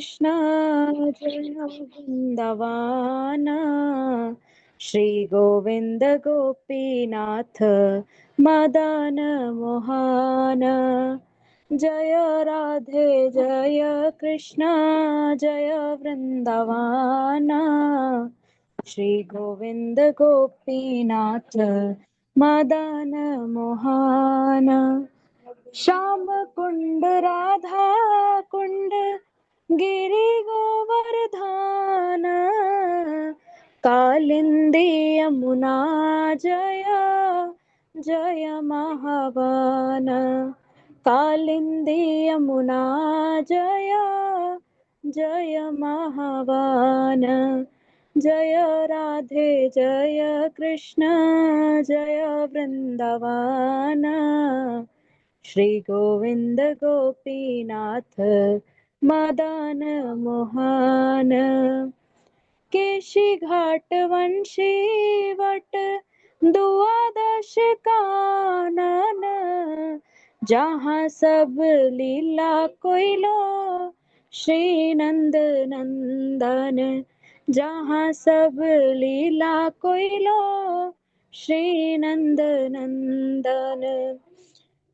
कृष्ण जय वृंदावन। श्री गोविंद गोपीनाथ मदन मोहन। जय राधे जय कृष्ण जय वृंदावन। श्री गोविंद गोपीनाथ मदन मोहन। श्याम कुंड राधा कुंड गिरि गोवर्धन। कालिंदी यमुना जय जय महावन। कालिंदी यमुना जय जय महावन। जय राधे जय कृष्ण जय वृंदावन। श्री गोविंद गोपीनाथ मदन मोहन। केशी घाट वंशी वट द्वादश कानन। जहाँ सब लीला कोइलो श्री नंद नंदन। जहाँ सब लीला कोइलो श्री नंद नंदन।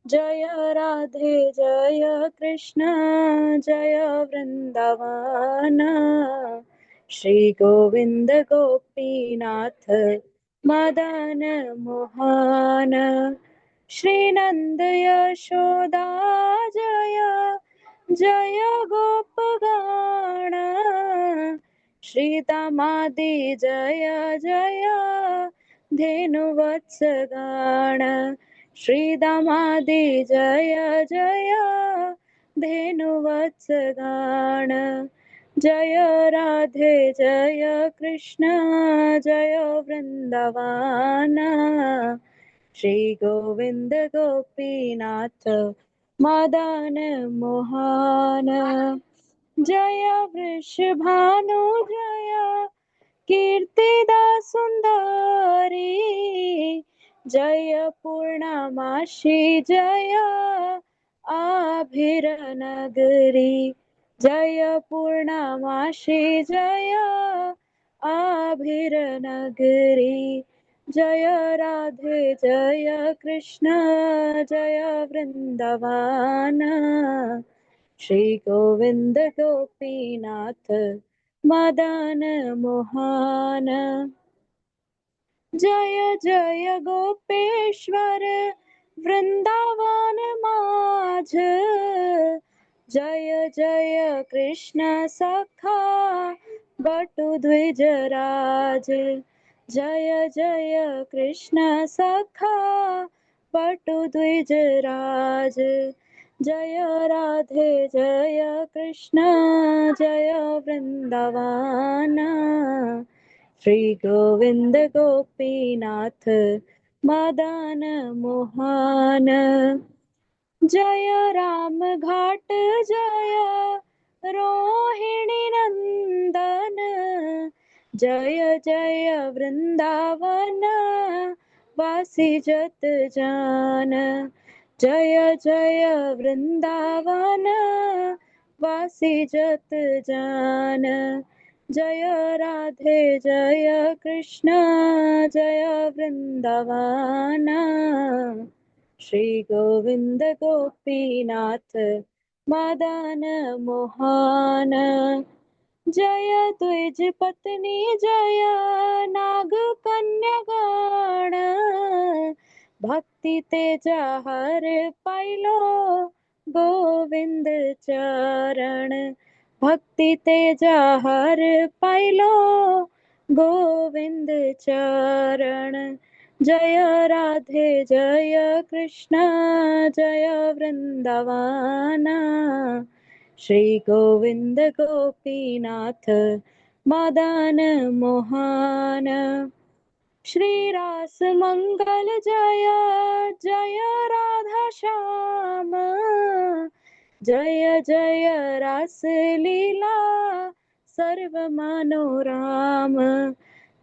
जय राधे जय कृष्ण जय वृंदावन। श्री गोविंद गोपीनाथ मदन मोहन। श्री नंद यशोदा जय जय गोपगण। श्री दामादि जय जय धेनुवत्सगण। श्री दामादि जय जय धेनुवत्सगण। जय राधे जय कृष्ण जय वृंदावन। श्री गोविंद गोपीनाथ मदन मोहन। जय वृषभानु जय कीर्तिदा सुंदरी। जय पूर्णमासी जय आभिर नगरी। जय पूर्णमासी जय आभिर नगरी। जय राधे जय कृष्ण जय वृंदावन। श्री गोविंद गोपीनाथ मदन मोहन। जय जय गोपेश्वर वृंदावन माझ। जय जय कृष्ण सखा बटु द्विज राज। जय जय कृष्ण सखा बटु द्विज राज। जय राधे जय कृष्ण जय वृंदावन। श्री गोविंद गोपीनाथ मदन मोहन। जय राम घाट जय रोहिणी नंदन। जय जय वृंदावन वासी जत जान। जय जय वृंदावन वासी जत जान। जय राधे जय कृष्ण जय वृंदावन। श्री गोविंद गोपीनाथ मदन मोहन। जय द्विज पत्नी जय नाग कन्यागण। भक्ति तेजा हर पाइलो गोविंद चरण। भक्ति तेजा हर पाइलो गोविंद चरण। जय राधे जय कृष्ण जय वृंदावन। श्री गोविंद गोपीनाथ मदन मोहन। श्री रास मंगल जय जय राधा श्याम। जय जय रास लीला सर्व मनोराम।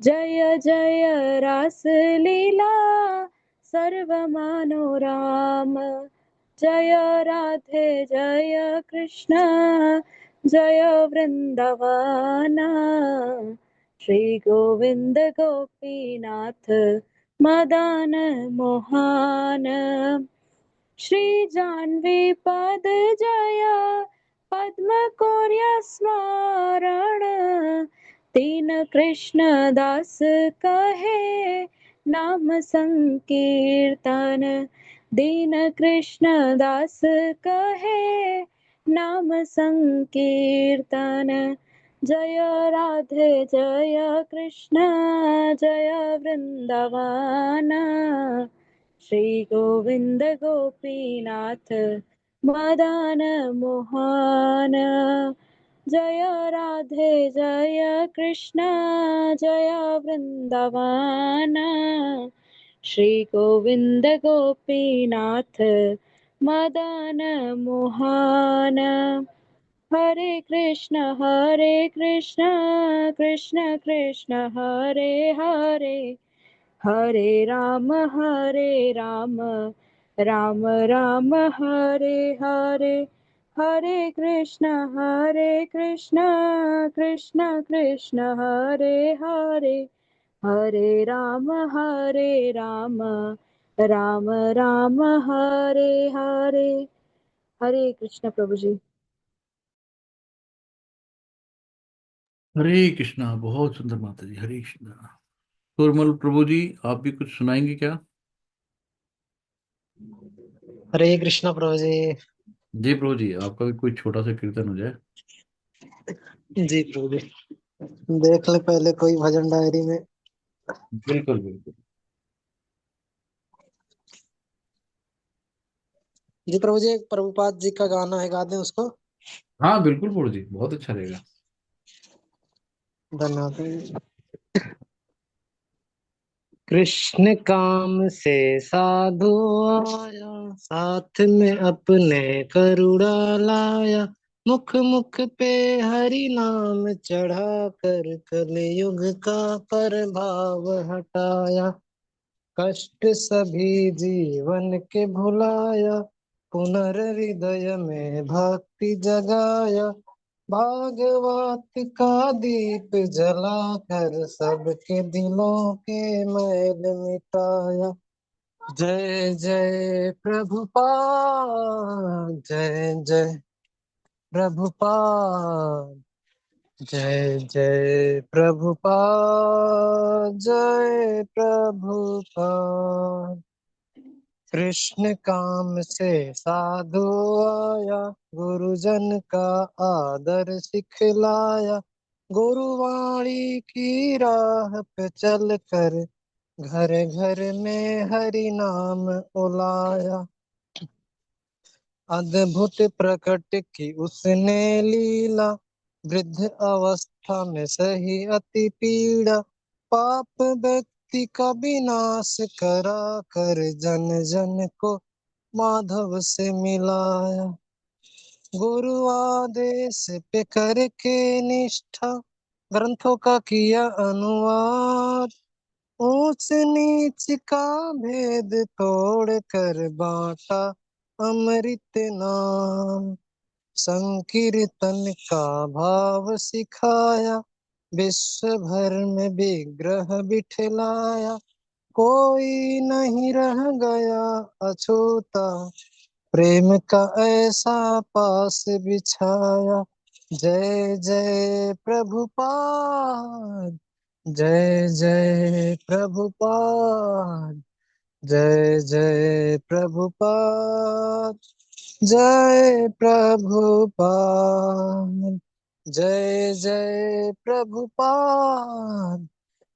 जय जय रास लीला सर्व मनोराम। जय राधे जय कृष्ण जय वृंदावन श्री गोविंद गोपीनाथ मदन मोहन श्री जाह्नवी पद जय पद्म कौर्य स्मरण दीन कृष्ण दास कहे नाम संकीर्तन दीन कृष्ण दास कहे नाम संकीर्तन जय राधे जय कृष्ण जय वृंदावन श्री गोविंद गोपीनाथ मदन मोहन जय राधे जय कृष्ण जय वृंदावन श्री गोविंद गोपीनाथ मदन मोहन हरे कृष्ण कृष्ण कृष्ण हरे हरे हरे राम राम राम हरे हरे हरे कृष्ण कृष्ण कृष्ण हरे हरे हरे राम राम राम हरे हरे हरे कृष्ण प्रभु जी। हरे कृष्णा। बहुत सुंदर माता जी, हरे कृष्णा। सुरमल प्रभु जी, आप भी कुछ सुनाएंगे क्या? हरे कृष्णा प्रभु जी। जी प्रभु जी, आपका भी कोई छोटा सा कीर्तन हो जाए। जी प्रभु जी, देख ले पहले कोई भजन डायरी में। बिल्कुल बिल्कुल। जी प्रभु जी, एक प्रभुपाद जी का गाना है, गा दें उसको। हाँ बिल्कुल प्रभु जी, बहुत अच्छा रहेगा। धन्यवाद। कृष्ण काम से साधु आया, साथ में अपने करुणा लाया, मुख मुख पे हरि नाम चढ़ा कर कलयुग का प्रभाव हटाया। कष्ट सभी जीवन के भुलाया, पुनर्हृदय में भक्ति जगाया, भागवत का दीप जलाकर सबके दिलों के मैल मिटाया। जय जय प्रभुपाद, जय जय प्रभुपाद, जय जय प्रभुपाद, जय प्रभुपाद। कृष्ण काम से साधु आया, गुरुजन का आदर सिखलाया, गुरुवाणी की राह पे चल कर घर घर में हरि नाम उलाया। अद्भुत प्रकट की उसने लीला, वृद्ध अवस्था में सही अति पीड़ा, पाप व्यक्ति का विनाश करा कर जन जन को माधव से मिलाया। गुरु आदेश पे करके निष्ठा, ग्रंथों का किया अनुवाद, ऊंच नीच का भेद तोड़ कर बांटा अमृत नाम, संकीर्तन का भाव सिखाया, विश्व भर में विग्रह बिठलाया, कोई नहीं रह गया अछूता, प्रेम का ऐसा पास बिछाया। जय जय प्रभुपाद, जय जय प्रभुपाद, जय जय प्रभुपाद, जय प्रभुपाद, जय जय प्रभुपाद,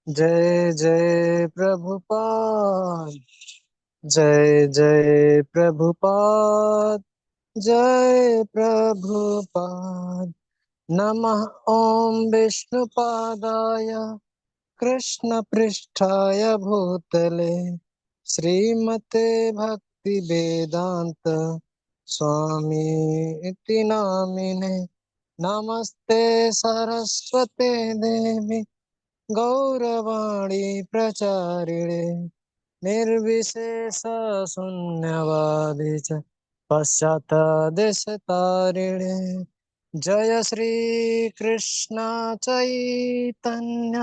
जय जय प्रभुपाद, जय जय प्रभुपाद, जय प्रभुपाद। नमः ओम विष्णुपादाय कृष्ण पृष्ठाय भूतले, श्रीमते भक्ति वेदांत स्वामी इति नामिने। नमस्ते सरस्वते देवी गौरवाणी प्रचारिणे, निर्विशेष शून्यवादी च पाश्चात्य देशतारिणे। जय श्री कृष्ण चैतन्य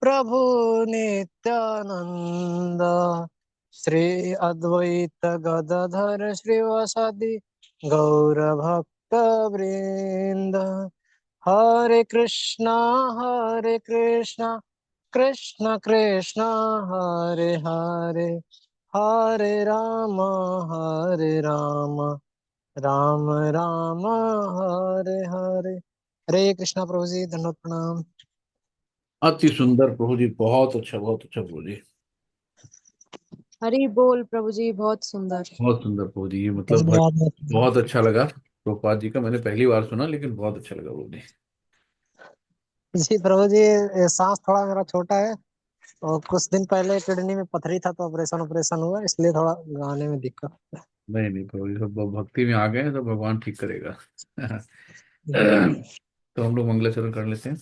प्रभु नित्यानंद, श्री अद्वैत गदाधर श्रीवासादि गौर भक्त वृंद। हरे कृष्णा कृष्ण कृष्ण हरे हरे, हरे राम राम राम हरे हरे। हरे कृष्णा प्रभु जी, धन्यवाद, प्रणाम। अति सुंदर प्रभु जी, बहुत अच्छा प्रभु जी। हरि बोल प्रभु जी, बहुत सुंदर। बहुत सुंदर प्रभु जी, ये मतलब धन्यवाद। बहुत अच्छा लगा प्रभुपाद जी का। मैंने पहली बार सुना, लेकिन बहुत अच्छा लगा प्रभु जी। जी प्रभु जी, ये सांस थोड़ा मेरा छोटा है, और कुछ दिन पहले किडनी में पथरी था, तो ऑपरेशन ऑपरेशन हुआ, इसलिए थोड़ा गाने में दिक्कत। नहीं नहीं प्रभु जी, सब भक्ति में आ गए हैं तो भगवान ठीक करेगा। तो हम लोग मंगलाचरण कर लेते हैं।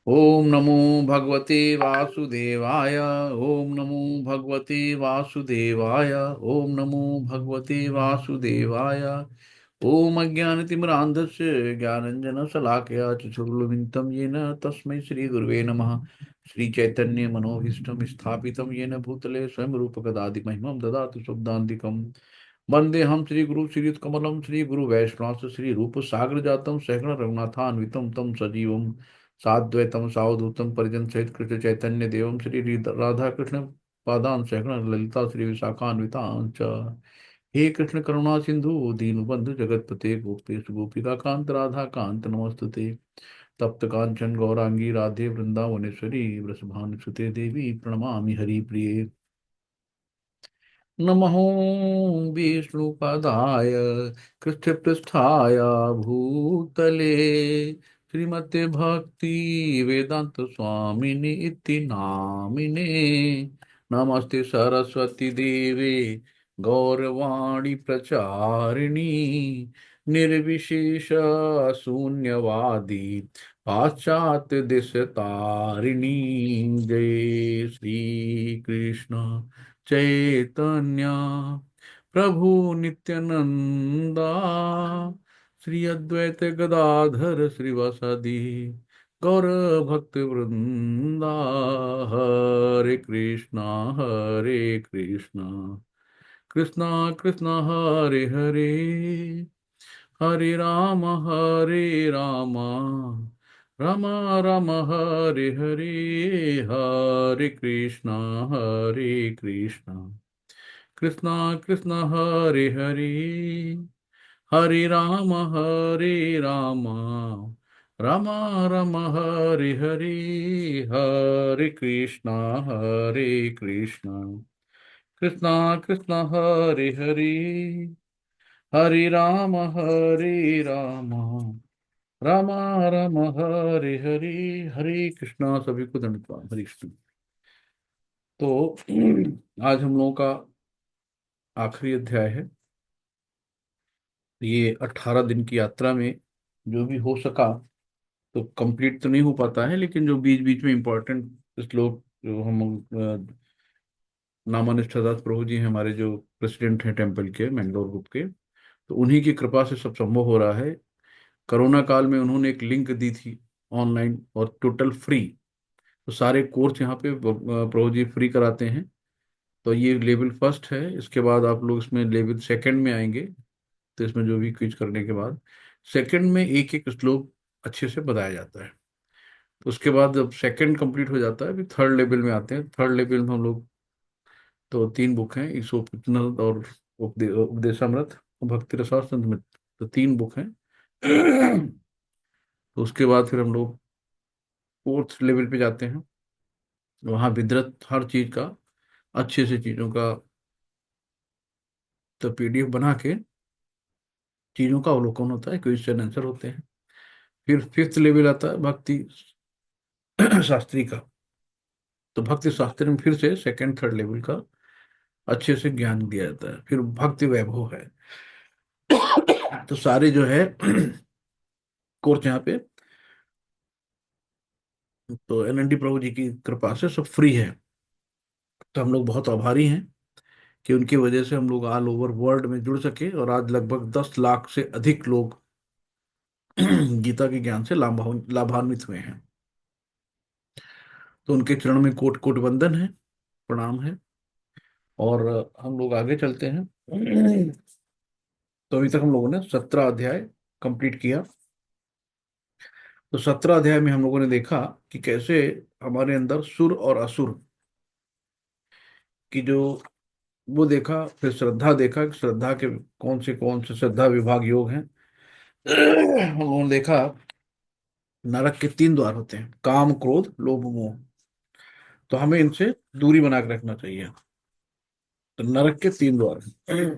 ओम नमो भगवते वासुदेवाय, ओम नमो भगवते वासुदेवाय, ओम नमो भगवते वासुदेवाय। ओम अज्ञानतिमिरान्धस्य ज्ञानञ्जनशलाकया चक्षुरुन्मिलितं येन तस्मै श्रीगुरुवे नमः। श्रीचैतन्य मनोभीष्टं स्थापितं येन भूतले स्वयं रूपकदादिमहिमं ददातु शब्दान्तिकम्। वन्देऽहं श्रीगुरु श्रीयुतकमलं श्रीगुरु वैष्णवं श्रीरूपसागरजातं सहगण रघुनाथान्वितं तं सजीवं साद्वैतं सावधूतं परिजन सहित कृष्ण चैतन्य देवं श्री राधा कृष्ण पादान सहगण ललिता श्री विशाखान्वितां च। हे कृष्ण करुणा सिंधु दीनबंधु जगतपते गोपेश गोपिका कांत राधा कांत नमस्तुते। तप्त कांचन गौरांगी राधे वृंदावनेश्वरी वृषभानुसुते देवी प्रणमामि हरिप्रिये। नमो विष्णुपदाय कृष्णपृष्ठाय भूतले श्रीमते भक्ति वेदांत स्वामिनि इति नामिने। नमस्ते सरस्वती देवे गौरवाणी प्रचारिणी निर्विशेष शून्यवादी पाश्चात्य देश तारिणी। जय श्री कृष्ण चैतन्य प्रभु नित्यानंदा श्री अद्वैत गदाधर श्रीवासादि गौर भक्त वृंदा। हरे कृष्णा कृष्णा कृष्णा हरे हरे, हरे राम राम राम हरे हरे। हरे कृष्णा कृष्णा कृष्णा हरे हरे, हरे राम राम राम हरे हरे। हरे कृष्णा कृष्णा कृष्णा हरे हरे, हरे राम राम राम हरे हरे। हरे कृष्णा। सभी को धन्यवाद। हरे कृष्ण। तो आज हम लोगों का आखिरी अध्याय है। ये 18 दिन की यात्रा में जो भी हो सका, तो कंप्लीट तो नहीं हो पाता है, लेकिन जो बीच बीच में इम्पोर्टेंट श्लोक जो हम नामानिष्ठा दास प्रभु जी हैं, हमारे जो प्रेसिडेंट हैं टेम्पल के मैंगलोर ग्रुप के, तो उन्हीं की कृपा से सब संभव हो रहा है। कोरोना काल में उन्होंने एक लिंक दी थी ऑनलाइन और टोटल फ्री। तो सारे कोर्स यहाँ पे प्रभु जी फ्री कराते हैं। तो ये लेवल फर्स्ट है। इसके बाद आप लोग इसमें लेवल सेकंड में आएंगे। तो इसमें जो भी क्विज करने के बाद सेकंड में एक एक श्लोक अच्छे से बताया जाता है। तो उसके बाद जब सेकंड कंप्लीट हो जाता है, फिर थर्ड लेवल में आते हैं। थर्ड लेवल में हम लोग, तो 3 बुक हैं, ईशोपनिषद और उपदेशामृत और भक्ति रसामृत। तो 3 बुक हैं। तो उसके बाद फिर हम लोग फोर्थ लेवल पे जाते हैं। वहां विदरत हर चीज का, अच्छे से चीजों का तो पीडीएफ बना के चीजों का अवलोकन होता है, क्वेश्चन आंसर होते हैं। फिर फिफ्थ लेवल आता है भक्ति शास्त्री का। तो भक्ति शास्त्र में फिर से सेकंड थर्ड लेवल का अच्छे से ज्ञान दिया जाता है। फिर भक्ति वैभव है। तो सारे जो है कोर्स यहाँ पे, तो एनएनडी प्रभु जी की कृपा से सब फ्री है। तो हम लोग बहुत आभारी हैं कि उनकी वजह से हम लोग ऑल ओवर वर्ल्ड में जुड़ सके, और आज लगभग 10 लाख से अधिक लोग गीता के ज्ञान से लाभान्वित हुए हैं। तो उनके चरण में कोट कोट वंदन है, प्रणाम है। और हम लोग आगे चलते हैं। तो अभी तक हम लोगों ने 17 अध्याय कंप्लीट किया। तो 17 अध्याय में हम लोगों ने देखा कि कैसे हमारे अंदर सुर और असुर की जो वो देखा, फिर श्रद्धा देखा कि श्रद्धा के कौन से श्रद्धा विभाग योग हैं। हम लोगों ने देखा नरक के 3 द्वार होते हैं, काम क्रोध लोभ मोह। तो हमें इनसे दूरी बना के रखना चाहिए। तो नरक के 3 द्वार हैं।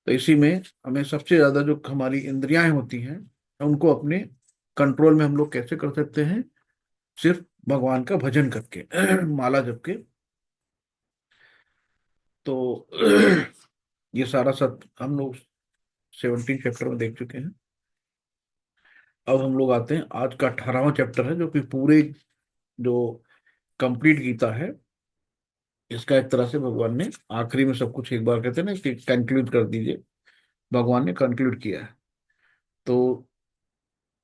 तो इसी में हमें सबसे ज्यादा जो हमारी इंद्रियां होती हैं उनको अपने कंट्रोल में हम लोग कैसे कर सकते हैं? सिर्फ भगवान का भजन करके, माला जप के। तो ये सारा सब हम लोग 17 चैप्टर में देख चुके हैं। अब हम लोग आते हैं, आज का 18वां चैप्टर है, जो कि पूरे जो कंप्लीट गीता है इसका एक तरह से भगवान ने आखिरी में सब कुछ एक बार कहते हैं ना कि कंक्लूड कर दीजिए। भगवान ने कंक्लूड किया है। तो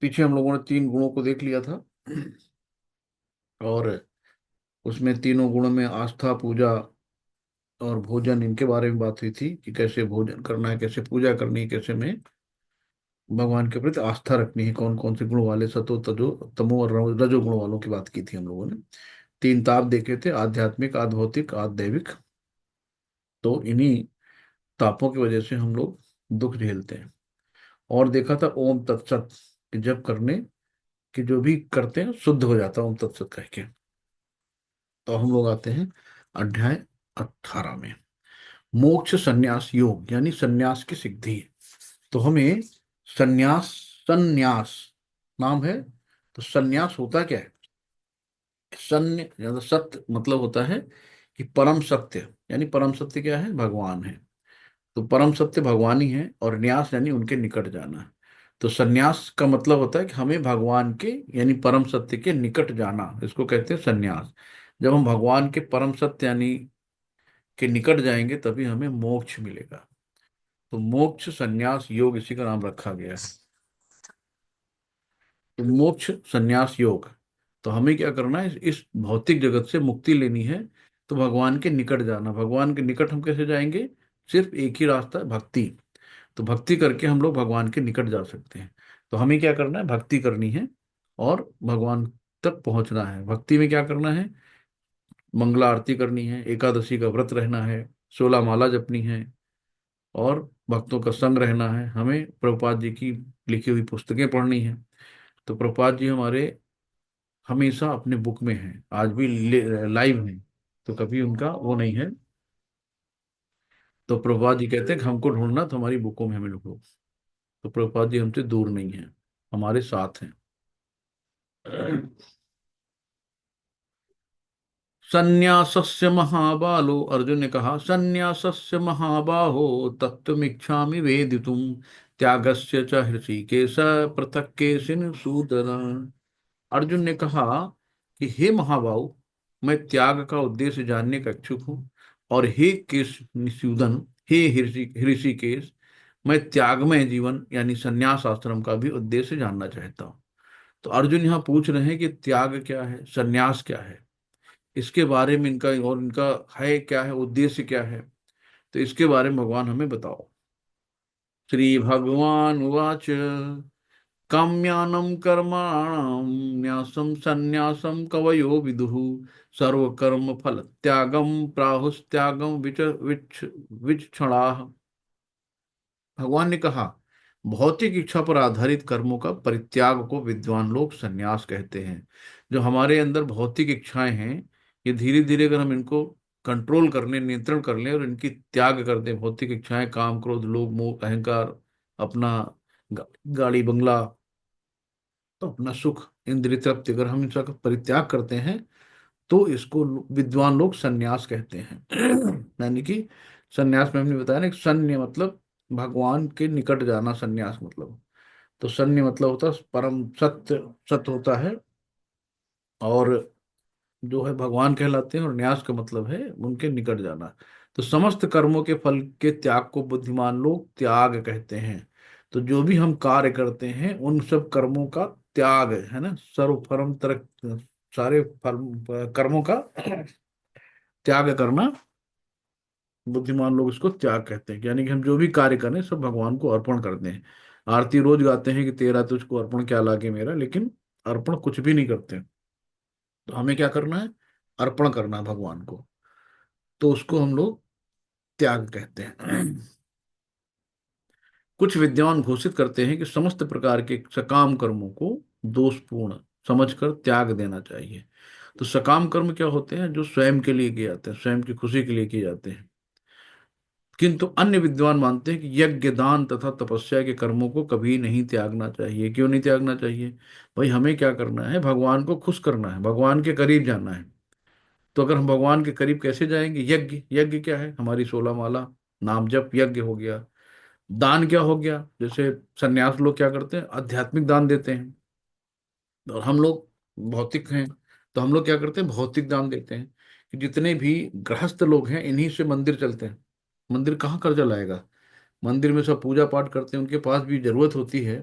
पीछे हम लोगों ने 3 गुणों को देख लिया था, और उसमें तीनों गुणों में आस्था, पूजा और भोजन, इनके बारे में बात हुई थी कि कैसे भोजन करना है, कैसे पूजा करनी है, कैसे में भगवान के प्रति आस्था रखनी है, कौन कौन से गुण वाले, सतो तजो तमो और रजो गुण वालों की बात की थी हम लोगों ने। 3 ताप देखे थे, आध्यात्मिक, आध्भौतिक, आध्दैविक। तो इन्हीं तापों की वजह से हम लोग दुख झेलते हैं। और देखा था ओम तत्सत, कि जब करने कि जो भी करते हैं शुद्ध हो जाता है ओम तत्सत कह के। तो हम लोग आते हैं अध्याय 18 में, मोक्ष संन्यास योग, यानी संन्यास की सिद्धि। तो हमें संन्यास, संन्यास नाम है। तो संन्यास होता क्या है? सन्य या सत्य मतलब होता है कि परम सत्य, यानी परम सत्य क्या है? भगवान है। तो परम सत्य भगवान ही है, और न्यास यानी उनके निकट जाना। तो संन्यास का मतलब होता है कि हमें भगवान के यानी परम सत्य के निकट जाना, इसको कहते हैं संन्यास। जब हम भगवान के परम सत्य यानी के निकट जाएंगे तभी हमें मोक्ष मिलेगा। तो मोक्ष संन्यास योग इसी का नाम रखा गया है। तो मोक्ष संन्यास योग। तो हमें क्या करना है? इस भौतिक जगत से मुक्ति लेनी है, तो भगवान के निकट जाना। भगवान के निकट हम कैसे जाएंगे? सिर्फ एक ही रास्ता है, भक्ति। तो भक्ति करके हम लोग भगवान के निकट जा सकते हैं। तो हमें क्या करना है? भक्ति करनी है और भगवान तक पहुंचना है। भक्ति में क्या करना है? मंगला आरती करनी है, एकादशी का व्रत रहना है, 16 माला जपनी है, और भक्तों का संग रहना है। हमें प्रभुपाद जी की लिखी हुई पुस्तकें पढ़नी है। तो प्रभुपाद जी हमारे हमेशा अपने बुक में हैं, आज भी लाइव हैं। तो कभी उनका वो नहीं है। तो प्रभुपाद जी कहते हैं कि हमको ढूंढना तो हमारी बुकों में हमें लिखो। तो प्रभुपाद जी हमसे दूर नहीं है, हमारे साथ हैं। संन्यासस्य महाबालो, अर्जुन ने कहा संन्यासस्य महाबाहो तत्त्वमिच्छामि वेदितुम त्यागस्य च हृषिकेश पृथक् केशिन सूदन। अर्जुन ने कहा कि हे महाबाहु, मैं त्याग का उद्देश्य जानने का इच्छुक हूँ। और हे केश निसूदन, हे ऋषिकेश, मैं त्यागमय जीवन यानी संन्यास आश्रम का भी उद्देश्य जानना चाहता हूँ। तो अर्जुन यहाँ पूछ रहे हैं कि त्याग क्या है, संन्यास क्या है, इसके बारे में इनका और इनका है क्या है, उद्देश्य क्या है। तो इसके बारे में भगवान हमें बताओ। श्री भगवान उवाच काम्यानं कर्माणां न्यासं संन्यासं कवयो विदुः सर्वकर्म फल त्यागम प्राहुस्त्यागम विचक्षणाः। भगवान ने कहा भौतिक इच्छा पर आधारित कर्मों का परित्याग को विद्वान लोग संन्यास कहते हैं। जो हमारे अंदर भौतिक इच्छाएं हैं, ये धीरे धीरे अगर हम इनको कंट्रोल कर लें, नियंत्रण कर लें और इनकी त्याग कर दें, भौतिक इच्छाएं, काम क्रोध लोभ मोह अहंकार, अपना गाड़ी बंगला, तो अपना सुख इंद्रिय तृप्ति, अगर हम इनका परित्याग करते हैं तो इसको विद्वान लोग संन्यास कहते हैं। यानी कि संन्यास में हमने बताया ना कि सन्य मतलब भगवान के निकट जाना, संन्यास मतलब। तो सन्य मतलब होता है परम सत्य, सत्य होता है, और जो है भगवान कहलाते हैं। और न्यास का मतलब है उनके निकट जाना। तो समस्त कर्मों के फल के त्याग को बुद्धिमान लोग त्याग कहते हैं। तो जो भी हम कार्य करते हैं उन सब कर्मों का त्याग है ना, सर्व तरक, सारे कर्मों का त्याग करना, बुद्धिमान लोग इसको त्याग कहते हैं। यानी कि हम जो भी कार्य करें सब भगवान को अर्पण करते हैं। आरती रोज गाते हैं कि तेरा तुझको अर्पण क्या लागे मेरा, लेकिन अर्पण कुछ भी नहीं करते। तो हमें क्या करना है, अर्पण करना है भगवान को, तो उसको हम लोग त्याग कहते हैं। कुछ विद्वान घोषित करते हैं कि समस्त प्रकार के सकाम कर्मों को दोषपूर्ण समझकर त्याग देना चाहिए। तो सकाम कर्म क्या होते हैं, जो स्वयं के लिए किए जाते हैं, स्वयं की खुशी के लिए किए जाते हैं। किंतु अन्य विद्वान मानते हैं कि यज्ञ, दान तथा तपस्या के कर्मों को कभी नहीं त्यागना चाहिए। क्यों नहीं त्यागना चाहिए? भाई हमें क्या करना है, भगवान को खुश करना है, भगवान के करीब जाना है। तो अगर हम भगवान के करीब कैसे जाएंगे? यज्ञ, यज्ञ क्या है? हमारी 16 माला, नाम जप, यज्ञ हो गया। दान क्या हो गया? जैसे सन्यास लोग क्या करते हैं, आध्यात्मिक दान देते हैं। और हम लोग भौतिक हैं, तो हम लोग क्या करते हैं, भौतिक दान देते हैं। कि जितने भी गृहस्थ लोग हैं इन्हीं से मंदिर चलते हैं। मंदिर कहाँ कर्जा लाएगा? मंदिर में सब पूजा पाठ करते हैं, उनके पास भी जरूरत होती है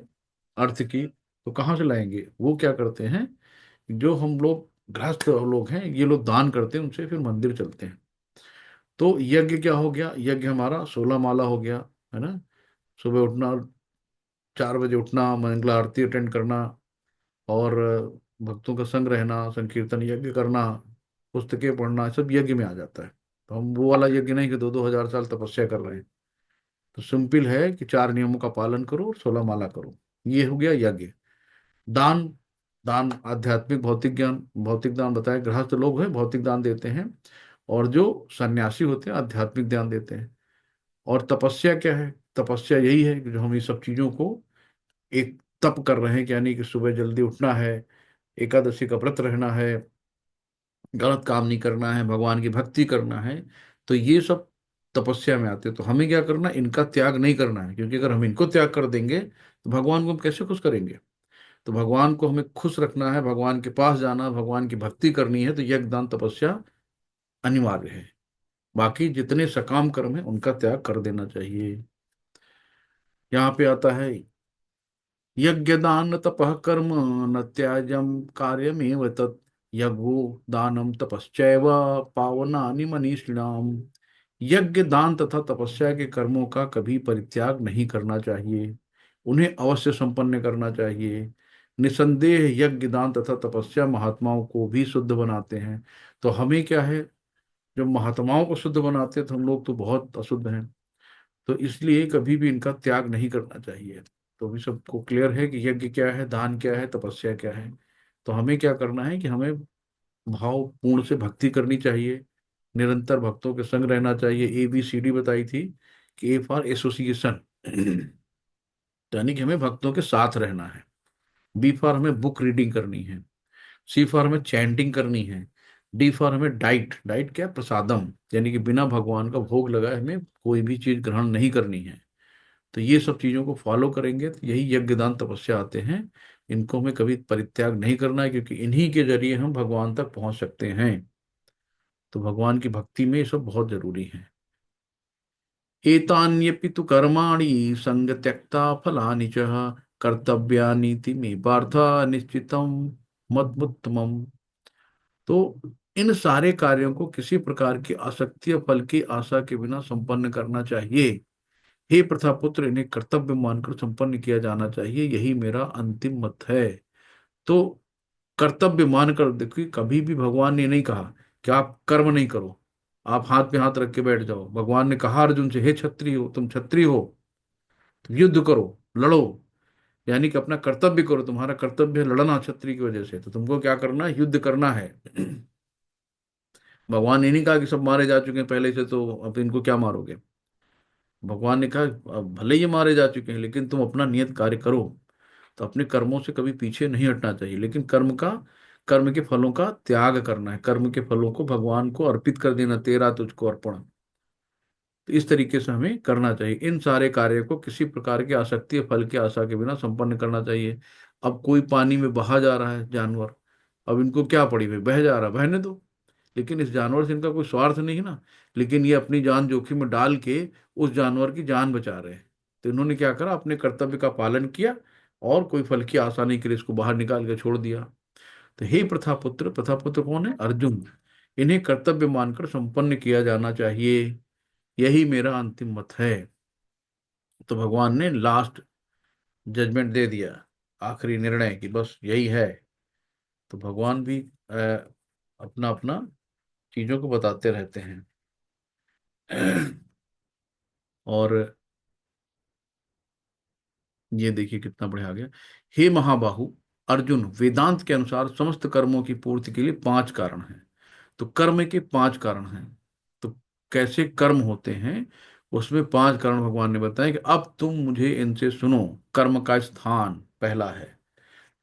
अर्थ की, तो कहाँ से लाएंगे? वो क्या करते हैं, जो हम लोग गृहस्थ लोग हैं ये लोग दान करते हैं, उनसे फिर मंदिर चलते हैं। तो यज्ञ क्या हो गया? यज्ञ हमारा 16 माला हो गया, है ना। सुबह उठना, 4 बजे उठना, मंगला आरती अटेंड करना, और भक्तों का संग रहना, संकीर्तन यज्ञ करना, पुस्तकें पढ़ना, सब यज्ञ में आ जाता है। तो हम वो वाला यज्ञ नहीं कि 2-2 हजार साल तपस्या कर रहे हैं। तो सिंपल है कि 4 नियमों का पालन करो और 16 माला करो, ये हो गया यज्ञ। दान, दान आध्यात्मिक भौतिक ज्ञान, भौतिक दान बताया, गृहस्थ लोग हैं भौतिक दान देते हैं, और जो सन्यासी होते हैं आध्यात्मिक दान देते हैं। और तपस्या क्या है? तपस्या यही है कि जो हम ये सब चीजों को एक तप कर रहे हैं, कि यानी कि सुबह जल्दी उठना है, एकादशी का व्रत रहना है, गलत काम नहीं करना है, भगवान की भक्ति करना है। तो ये सब तपस्या में आते हैं। तो हमें क्या करना है, इनका त्याग नहीं करना है, क्योंकि अगर हम इनको त्याग कर देंगे तो भगवान को हम कैसे खुश करेंगे? तो भगवान को हमें खुश रखना है, भगवान के पास जाना, भगवान की भक्ति करनी है, तो यज्ञ दान तपस्या अनिवार्य है। बाकी जितने सकाम कर्म है उनका त्याग कर देना चाहिए। यहाँ पे आता है, यज्ञ दान तपः कर्म न त्याज्यम कार्यमेव तत्, यज्ञो दानम तपश्चैव पावनानि मनीषिणाम। यज्ञ, दान तथा तपस्या के कर्मों का कभी परित्याग नहीं करना चाहिए, उन्हें अवश्य संपन्न करना चाहिए। निसंदेह यज्ञ, दान तथा तपस्या महात्माओं को भी शुद्ध बनाते हैं। तो हमें क्या है, जब महात्माओं को शुद्ध बनाते हैं तो हम लोग तो बहुत अशुद्ध हैं। तो इसलिए कभी भी इनका त्याग नहीं करना चाहिए। तो अभी सबको क्लियर है कि यज्ञ क्या है, दान क्या है, तपस्या क्या है। तो हमें क्या करना है कि हमें भावपूर्ण से भक्ति करनी चाहिए, निरंतर भक्तों के संग रहना चाहिए। ABCD बताई थी, कि A फॉर एसोसिएशन, यानी कि हमें भक्तों के साथ रहना है। B फॉर हमें बुक रीडिंग करनी है। C फॉर हमें चैंटिंग करनी है। D फॉर हमें डाइट, डाइट क्या? प्रसादम, यानी कि बिना भगवान का भोग लगाए हमें कोई भी चीज ग्रहण नहीं करनी है। तो ये सब चीजों को फॉलो करेंगे तो यही यज्ञ, दान, तपस्या आते हैं। इनको हमें कभी परित्याग नहीं करना है, क्योंकि इन्हीं के जरिए हम भगवान तक पहुंच सकते हैं। तो भगवान की भक्ति में ये सब बहुत जरूरी है। एतान्यपि तु कर्माणि संग त्यक्ता फलानि च कर्तव्यानीति मे पार्थ निश्चितम मदमुत्तमम। तो इन सारे कार्यों को किसी प्रकार की आसक्ति या फल की आशा के बिना संपन्न करना चाहिए। हे प्रथा पुत्र, इन्हें कर्तव्य मानकर संपन्न किया जाना चाहिए, यही मेरा अंतिम मत है। तो कर्तव्य मानकर, देखिए कभी भी भगवान ने नहीं कहा कि आप कर्म नहीं करो, आप हाथ पे हाथ रख के बैठ जाओ। भगवान ने कहा अर्जुन से, हे क्षत्रिय हो, तुम क्षत्रिय हो, तुम युद्ध करो, लड़ो, यानी कि अपना कर्तव्य करो। तुम्हारा कर्तव्य है लड़ना क्षत्रिय की वजह से, तो तुमको क्या करना है, युद्ध करना है। भगवान ने नहीं कहा कि सब मारे जा चुके हैं पहले से, तो अब इनको क्या मारोगे। भगवान ने कहा अब भले ही ये मारे जा चुके हैं, लेकिन तुम अपना नियत कार्य करो। तो अपने कर्मों से कभी पीछे नहीं हटना चाहिए, लेकिन कर्म के फलों का त्याग करना है, कर्म के फलों को भगवान को अर्पित कर देना, तेरा तुझको अर्पण। तो इस तरीके से हमें करना चाहिए। इन सारे कार्यों को किसी प्रकार की आसक्ति या फल की आशा के बिना संपन्न करना चाहिए। अब कोई पानी में बहा जा रहा है जानवर, अब इनको क्या पड़ी भाई, बह जा रहा, बहने दो। लेकिन इस जानवर से इनका कोई स्वार्थ नहीं है ना, लेकिन ये अपनी जान जोखिम में डाल के उस जानवर की जान बचा रहे हैं। तो इन्होंने क्या करा, अपने कर्तव्य का पालन किया और कोई फल की आशा नहीं करी, इसको बाहर निकाल के छोड़ दिया। तो हे प्रथापुत्र, प्रथापुत्र कौन है? अर्जुन। इन्हें कर्तव्य मानकर संपन्न किया जाना चाहिए, यही मेरा अंतिम मत है। तो भगवान ने लास्ट जजमेंट दे दिया, आखिरी निर्णय कि बस यही है। तो भगवान भी अपना अपना चीजों को बताते रहते हैं। और ये देखिए कितना बढ़िया आ गया। हे महाबाहु अर्जुन, वेदांत के अनुसार समस्त कर्मों की पूर्ति के लिए 5 कारण हैं। तो कर्म के 5 कारण हैं। तो कैसे कर्म होते हैं, उसमें 5 कारण भगवान ने बताया कि अब तुम मुझे इनसे सुनो। कर्म का स्थान पहला है।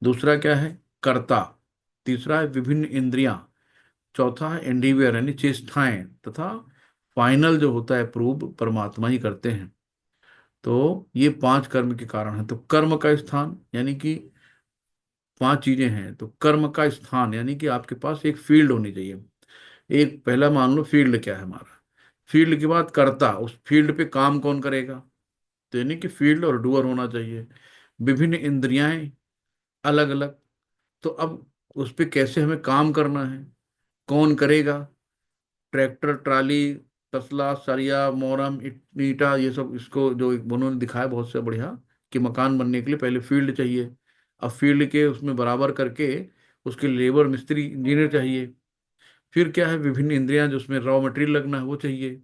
दूसरा क्या है? कर्ता। तीसरा है विभिन्न इंद्रियां। चौथा है एंडीवियर यानी चेष्टाएं। तथा फाइनल जो होता है प्रूव, परमात्मा ही करते हैं। तो ये 5 कर्म के कारण हैं। तो कर्म का स्थान यानी कि 5 चीजें हैं। तो कर्म का स्थान यानी कि आपके पास एक फील्ड होनी चाहिए। एक पहला मान लो फील्ड क्या है हमारा। फील्ड के बाद कर्ता, उस फील्ड पे काम कौन करेगा। तो यानी कि फील्ड और डूअर होना चाहिए। विभिन्न इंद्रियाएं अलग अलग। तो अब उस पे कैसे हमें काम करना है, कौन करेगा। ट्रैक्टर, ट्राली, तसला, सरिया, मोरम, ईटा, ये सब इसको जो उन्होंने दिखाया बहुत से बढ़िया, कि मकान बनने के लिए पहले फील्ड चाहिए। अब फील्ड के उसमें बराबर करके उसके लेबर, मिस्त्री, इंजीनियर चाहिए। फिर क्या है, विभिन्न इंद्रियां जो उसमें रॉ मटेरियल लगना है वो चाहिए।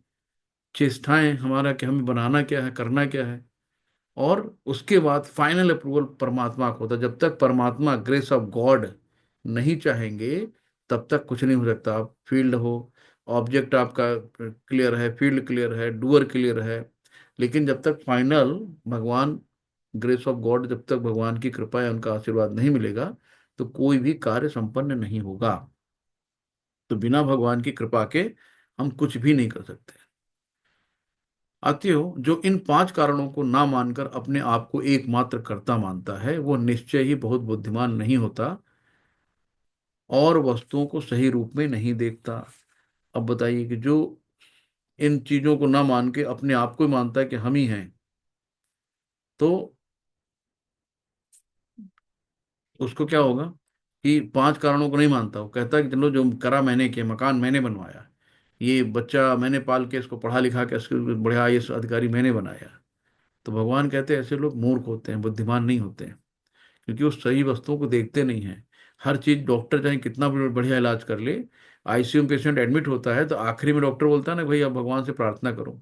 चेष्टाएं हमारा कि हमें बनाना क्या है, करना क्या है। और उसके बाद फाइनल अप्रूवल परमात्मा का होता है। जब तक परमात्मा, ग्रेस ऑफ गॉड नहीं चाहेंगे तब तक कुछ नहीं हो सकता। आप फील्ड हो, ऑब्जेक्ट आपका क्लियर है, फील्ड क्लियर है, डूअर क्लियर है, लेकिन जब तक फाइनल भगवान, ग्रेस ऑफ गॉड, जब तक भगवान की कृपा या उनका आशीर्वाद नहीं मिलेगा तो कोई भी कार्य संपन्न नहीं होगा। तो बिना भगवान की कृपा के हम कुछ भी नहीं कर सकते। आत्यो, जो इन 5 कारणों को ना मानकर अपने आप को एकमात्र कर्ता मानता है वो निश्चय ही बहुत बुद्धिमान नहीं होता और वस्तुओं को सही रूप में नहीं देखता। अब बताइए कि जो इन चीजों को ना मान के अपने आप को ही मानता है कि हम ही हैं, तो उसको क्या होगा कि 5 कारणों को नहीं मानता। वो कहता है कि चलो जो करा मैंने किया, मकान मैंने बनवाया, ये बच्चा मैंने पाल के इसको पढ़ा लिखा के इसको बढ़िया आईएएस अधिकारी मैंने बनाया। तो भगवान कहते हैं ऐसे लोग मूर्ख होते हैं, बुद्धिमान नहीं होते हैं, क्योंकि वो सही वस्तुओं को देखते नहीं हैं। हर चीज, डॉक्टर चाहे कितना भी बढ़िया इलाज कर ले, आईसीयू में पेशेंट एडमिट होता है तो आखिरी में डॉक्टर बोलता है ना, भाई अब भगवान से प्रार्थना करो।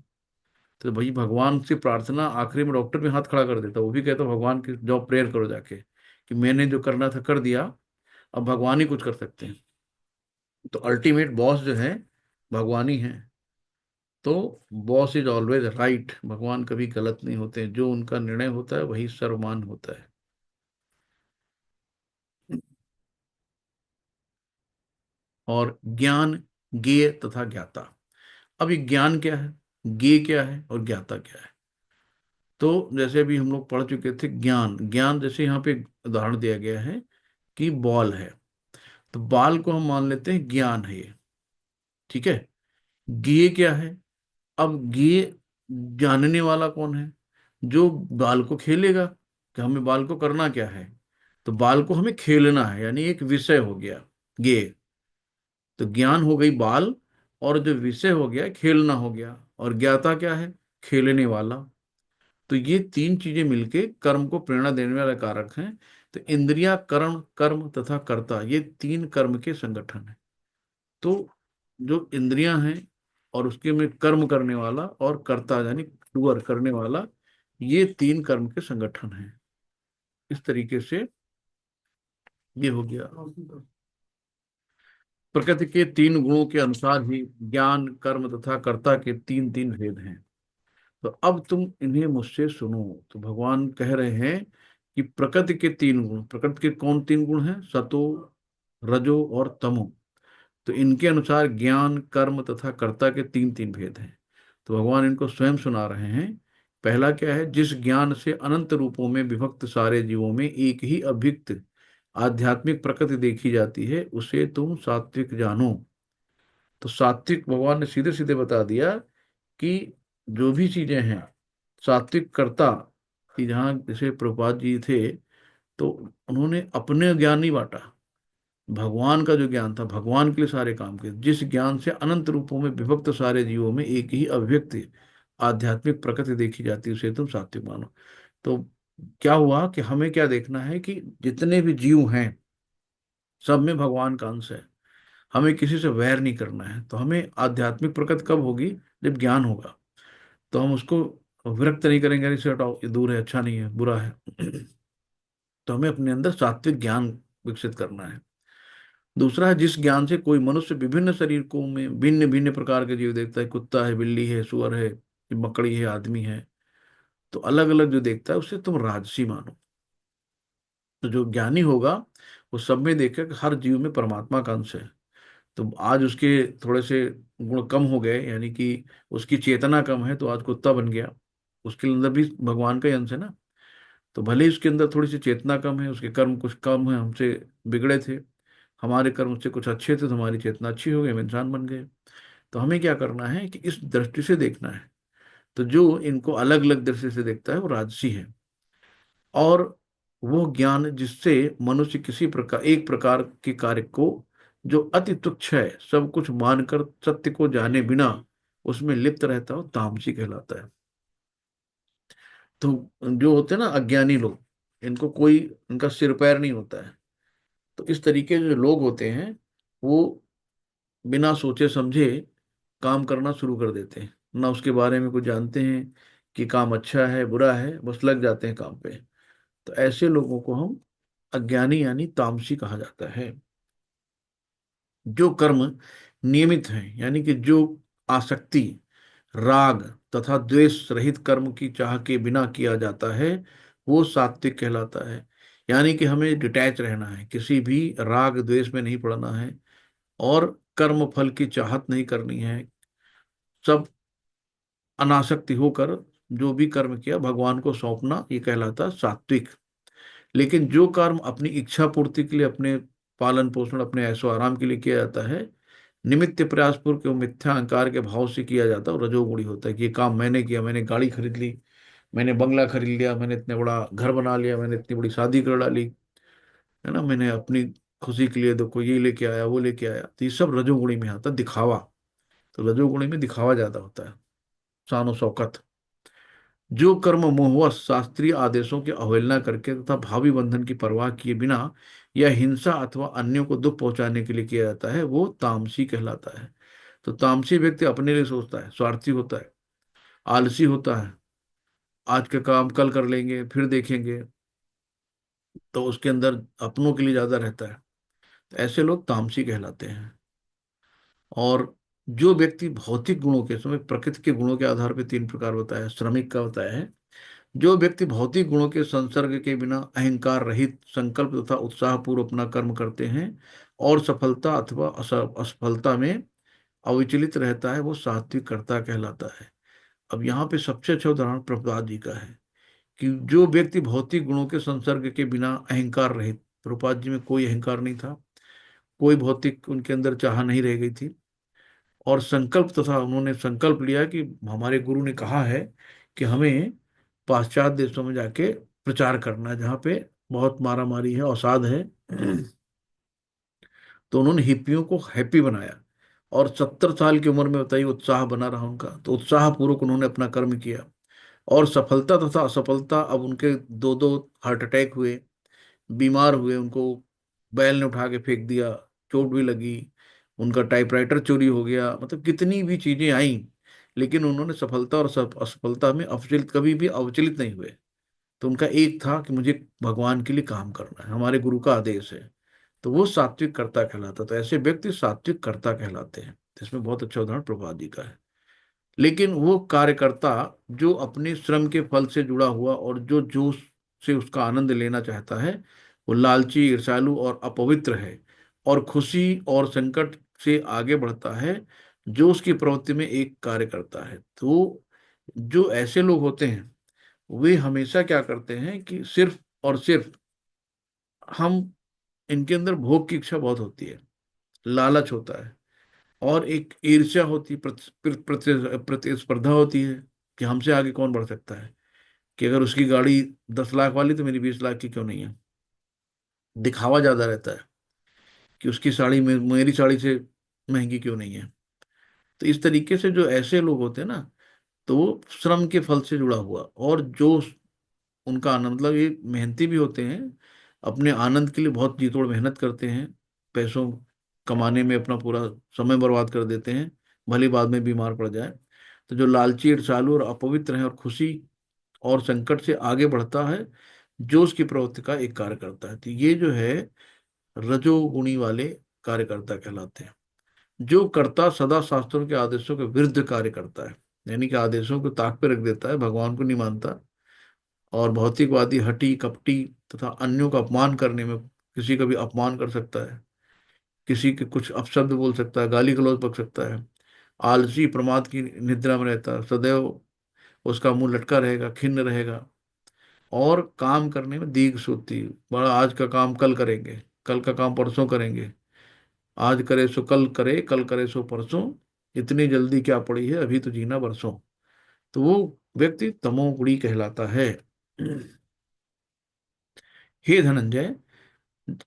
तो भाई भगवान से प्रार्थना आखिरी में डॉक्टर भी हाथ खड़ा कर देता है, वो भी कहता है भगवान की जाओ प्रेयर करो जाके, कि मैंने जो करना था कर दिया, अब भगवान ही कुछ कर सकते हैं। तो अल्टीमेट बॉस जो है भगवान ही है। तो बॉस इज ऑलवेज राइट, भगवान कभी गलत नहीं होते, जो उनका निर्णय होता है वही सर्वमान होता है। और ज्ञान, ज्ञेय तथा ज्ञाता। अब ये ज्ञान क्या है, ज्ञेय क्या है और ज्ञाता क्या है। तो जैसे अभी हम लोग पढ़ चुके थे, ज्ञान, ज्ञान जैसे यहाँ पे उदाहरण दिया गया है कि बॉल है, तो बॉल को हम मान लेते हैं ज्ञान है ये, ठीक है। ज्ञेय क्या है, अब ज्ञेय जानने वाला कौन है, जो बाल को खेलेगा, कि हमें बाल को करना क्या है। तो बाल को हमें खेलना है, यानी एक विषय हो गया ज्ञेय। तो ज्ञान हो गई बाल, और जो विषय हो गया खेलना हो गया, और ज्ञाता क्या है, खेलने वाला। तो ये 3 चीजें मिलके कर्म को प्रेरणा देने वाले कारक हैं। तो इंद्रिया, करण, कर्म तथा कर्ता, ये 3 कर्म के संगठन है। तो जो इंद्रियां हैं और उसके में कर्म करने वाला और कर्ता यानी डूअर करने वाला, ये 3 कर्म के संगठन हैं। इस तरीके से ये हो गया। प्रकृति के 3 गुणों के अनुसार ही ज्ञान, कर्म तथा कर्ता के 3 भेद हैं। तो अब तुम इन्हें मुझसे सुनो। तो भगवान कह रहे हैं कि प्रकृति के 3 गुण, प्रकृति के कौन 3 गुण हैं, सतो, रजो और तमो। तो इनके अनुसार ज्ञान, कर्म तथा कर्ता के 3 भेद हैं। तो भगवान इनको स्वयं सुना रहे हैं। पहला क्या है, जिस ज्ञान से अनंत रूपों में विभक्त सारे जीवों में एक ही अभिक्त आध्यात्मिक प्रकृति देखी जाती है उसे तुम सात्विक जानो। तो सात्विक, भगवान ने सीधे सीधे बता दिया कि जो भी चीजें हैं सात्विक कर्ता कि जहाँ जैसे प्रभुपाद जी थे, तो उन्होंने अपने ज्ञान नहीं बांटा, भगवान का जो ज्ञान था, भगवान के लिए सारे काम किए। जिस ज्ञान से अनंत रूपों में विभक्त सारे जीवों में एक ही अभिव्यक्ति आध्यात्मिक प्रकृति देखी जाती है, उसे तुम सात्विक मानो। तो क्या हुआ कि हमें क्या देखना है कि जितने भी जीव हैं सब में भगवान का अंश है, हमें किसी से वैर नहीं करना है। तो हमें आध्यात्मिक प्रकट कब होगी? जब ज्ञान होगा। तो हम उसको विरक्त नहीं करेंगे, अरे इसे हटाओ, ये दूर है, अच्छा नहीं है, बुरा है। तो हमें अपने अंदर सात्विक ज्ञान विकसित करना है। दूसरा है, जिस ज्ञान से कोई मनुष्य विभिन्न शरीरों में भिन्न भिन्न प्रकार के जीव देखता है, कुत्ता है, बिल्ली है, सुअर है, मकड़ी है, आदमी है, तो अलग अलग जो देखता है उसे तुम राजसी मानो। तो जो ज्ञानी होगा वो सब में देखेगा कि हर जीव में परमात्मा का अंश है। तो आज उसके थोड़े से गुण कम हो गए, यानी कि उसकी चेतना कम है, तो आज कुत्ता बन गया, उसके अंदर भी भगवान का ही अंश है ना। तो भले ही उसके अंदर थोड़ी सी चेतना कम है, उसके कर्म कुछ कम है, हमसे बिगड़े थे, हमारे कर्म उससे कुछ अच्छे थे, तो हमारी चेतना अच्छी हो गई, हम इंसान बन गए। तो हमें क्या करना है कि इस दृष्टि से देखना है। तो जो इनको अलग अलग दृष्टि से देखता है वो राजसी है। और वो ज्ञान जिससे मनुष्य किसी प्रकार एक प्रकार के कार्य को जो अति तुच्छ है सब कुछ मानकर सत्य को जाने बिना उसमें लिप्त रहता हो, तामसी कहलाता है। तो जो होते हैं ना अज्ञानी लोग, इनको कोई, इनका सिर पैर नहीं होता है। तो इस तरीके के जो लोग होते हैं वो बिना सोचे समझे काम करना शुरू कर देते हैं, ना उसके बारे में कुछ जानते हैं कि काम अच्छा है बुरा है, बस लग जाते हैं काम पे। तो ऐसे लोगों को हम अज्ञानी यानी तामसी कहा जाता है। जो कर्म नियमित हैं, यानी कि जो आसक्ति, राग तथा द्वेष रहित कर्म की चाह के बिना किया जाता है, वो सात्विक कहलाता है। यानी कि हमें डिटैच रहना है, किसी भी राग द्वेष में नहीं पड़ना है, और कर्म फल की चाहत नहीं करनी है। सब अनासक्ति होकर जो भी कर्म किया भगवान को सौंपना, ये कहलाता है सात्विक। लेकिन जो कर्म अपनी इच्छा पूर्ति के लिए, अपने पालन पोषण, अपने ऐशो आराम के लिए किया जाता है, निमित्त प्रयासपूर्वक एवं मिथ्या अहंकार के भाव से किया जाता है, और रजोगुणी होता है कि ये काम मैंने किया, मैंने गाड़ी खरीद ली, मैंने बंगला खरीद लिया, मैंने इतना बड़ा घर बना लिया, मैंने इतनी बड़ी शादी कर डाली, है ना, मैंने अपनी खुशी के लिए देखो ये लेके आया वो लेके आया। तो ये सब रजोगुणी में आता है, दिखावा। तो रजोगुणी में दिखावा ज्यादा होता है, शान शौकत। जो कर्म मोहवश शास्त्रीय आदेशों की अवहेलना करके तथा भावी बंधन की परवाह किए बिना या हिंसा अथवा अन्यों को दुख पहुंचाने के लिए किया जाता है, वो तामसी कहलाता है। तो तामसी व्यक्ति अपने लिए सोचता है, स्वार्थी होता है, आलसी होता है, आज का काम कल कर लेंगे फिर देखेंगे, तो उसके अंदर अपनों के लिए ज्यादा रहता है। तो ऐसे लोग तामसी कहलाते हैं। और जो व्यक्ति भौतिक गुणों के समय, प्रकृति के गुणों के आधार पर तीन प्रकार बताया, श्रमिक का बताया है। जो व्यक्ति भौतिक गुणों के संसर्ग के बिना अहंकार रहित संकल्प तथा उत्साह पूर्व अपना कर्म करते हैं और सफलता अथवा असफलता में अविचलित रहता है, वो सात्विक कर्ता कहलाता है। अब यहाँ पे सबसे अच्छा उदाहरण प्रभुपाद जी का है कि जो व्यक्ति भौतिक गुणों के संसर्ग के बिना अहंकार रहित, प्रभुपाद जी में कोई अहंकार नहीं था, कोई भौतिक उनके अंदर चाह नहीं रह गई थी, और संकल्प तथा उन्होंने संकल्प लिया कि हमारे गुरु ने कहा है कि हमें पाश्चात्य देशों में जाके प्रचार करना है जहाँ पे बहुत मारा मारी है, अवसाद है। तो उन्होंने हिप्पियों को हैप्पी बनाया, और 70 साल की उम्र में बताइए उत्साह बना रहा उनका। तो उत्साह पूर्वक उन्होंने अपना कर्म किया, और सफलता तथा असफलता, अब उनके दो दो हार्ट अटैक हुए, बीमार हुए, उनको बैल ने उठा के फेंक दिया, चोट भी लगी, उनका टाइपराइटर चोरी हो गया, मतलब कितनी भी चीजें आई, लेकिन उन्होंने सफलता और असफलता में अविचलित, कभी भी अविचलित नहीं हुए। तो उनका एक था कि मुझे भगवान के लिए काम करना है, हमारे गुरु का आदेश है। तो वो सात्विक कर्ता कहलाता। तो ऐसे व्यक्ति सात्विक कर्ता कहलाते हैं। इसमें बहुत अच्छा उदाहरण प्रभुपाद जी का है। लेकिन वो कार्यकर्ता जो अपने श्रम के फल से जुड़ा हुआ और जो जोश से उसका आनंद लेना चाहता है, वो लालची, ईर्ष्यालु और अपवित्र है, और खुशी और संकट से आगे बढ़ता है, जो उसकी प्रवृत्ति में एक कार्य करता है। तो जो ऐसे लोग होते हैं वे हमेशा क्या करते हैं कि सिर्फ और सिर्फ हम, इनके अंदर भोग की इच्छा बहुत होती है, लालच होता है, और एक ईर्ष्या होती है, प्रतिस्पर्धा होती है कि हमसे आगे कौन बढ़ सकता है, कि अगर उसकी गाड़ी 10 लाख वाली तो मेरी 20 लाख की क्यों नहीं है। दिखावा ज्यादा रहता है कि उसकी साड़ी में मेरी साड़ी से महंगी क्यों नहीं है। तो इस तरीके से जो ऐसे लोग होते हैं ना, तो वो श्रम के फल से जुड़ा हुआ, और जो उनका आनंद, मतलब ये मेहनती भी होते हैं, अपने आनंद के लिए बहुत जी तोड़ मेहनत करते हैं, पैसों कमाने में अपना पूरा समय बर्बाद कर देते हैं, भले बाद में बीमार पड़ जाए। तो जो लालची, ईर्ष्यालु और अपवित्र है, और खुशी और संकट से आगे बढ़ता है, जो उसकी प्रवृत्ति का एक कार्य करता है, तो ये जो है रजोगुणी वाले कार्यकर्ता कहलाते हैं। जो कर्ता सदा शास्त्रों के आदेशों के विरुद्ध कार्य करता है, यानी कि आदेशों को ताक पे रख देता है, भगवान को नहीं मानता, और भौतिकवादी, हठी कपटी तथा अन्यों का अपमान करने में, किसी का भी अपमान कर सकता है, किसी के कुछ अपशब्द बोल सकता है, गाली गलौज बक सकता है, आलसी, प्रमाद की निद्रा में रहता है, सदैव उसका मुंह लटका रहेगा, खिन्न रहेगा, और काम करने में दीर्घ सुस्ती, बड़ा आज का काम कल करेंगे, कल का काम परसों करेंगे, आज करे सो कल करे, कल करे सो परसों, इतनी जल्दी क्या पड़ी है, अभी तो जीना बरसों। तो वो व्यक्ति तमोगुणी कहलाता है। हे धनंजय,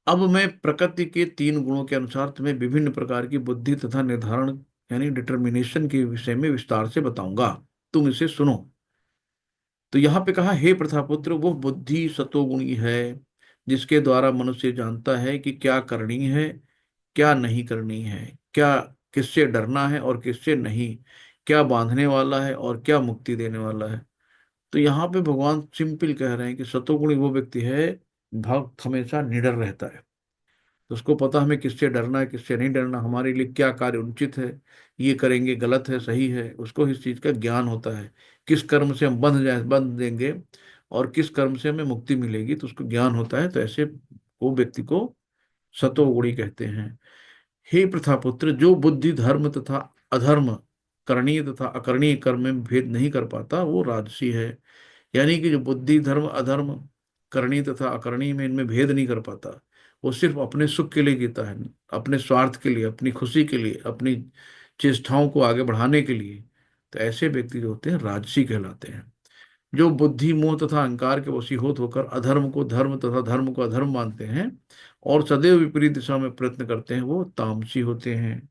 अब मैं प्रकृति के 3 गुणों के अनुसार तुम्हें विभिन्न प्रकार की बुद्धि तथा निर्धारण यानी डिटर्मिनेशन के विषय में विस्तार से बताऊंगा, तुम इसे सुनो। तो यहाँ पे कहा, हे प्रथापुत्र, वो बुद्धि सतोगुणी है जिसके द्वारा मनुष्य जानता है कि क्या करनी है, क्या नहीं करनी है, क्या किससे डरना है और किससे नहीं, क्या बांधने वाला है और क्या मुक्ति देने वाला है। तो यहाँ पे भगवान सिंपल कह रहे हैं कि सतोगुणी वो व्यक्ति है, भक्त हमेशा निडर रहता है, तो उसको पता हमें किससे डरना है, किससे नहीं डरना, हमारे लिए क्या कार्य उचित है, ये करेंगे गलत है सही है, उसको इस चीज का ज्ञान होता है। किस कर्म से हम बंध देंगे और किस कर्म से हमें मुक्ति मिलेगी, तो उसको ज्ञान होता है। तो ऐसे वो व्यक्ति को सतोगुणी कहते हैं। हे प्रथापुत्र, जो बुद्धि धर्म तथा अधर्म, करणीय तथा अकरणीय कर्म में भेद नहीं कर पाता, वो राजसी है। यानी कि जो बुद्धि धर्म अधर्म, करणी तथा अकरणी में इनमें भेद नहीं कर पाता, वो सिर्फ अपने सुख के लिए जीता है, अपने स्वार्थ के लिए, अपनी खुशी के लिए, अपनी चेष्टाओं को आगे बढ़ाने के लिए। तो ऐसे व्यक्ति जो होते हैं राजसी कहलाते हैं। जो बुद्धि मोह तथा अहंकार के वशीभूत होकर अधर्म को धर्म तथा धर्म को अधर्म मानते हैं और सदैव विपरीत दिशा में प्रयत्न करते हैं, वो तामसी होते हैं।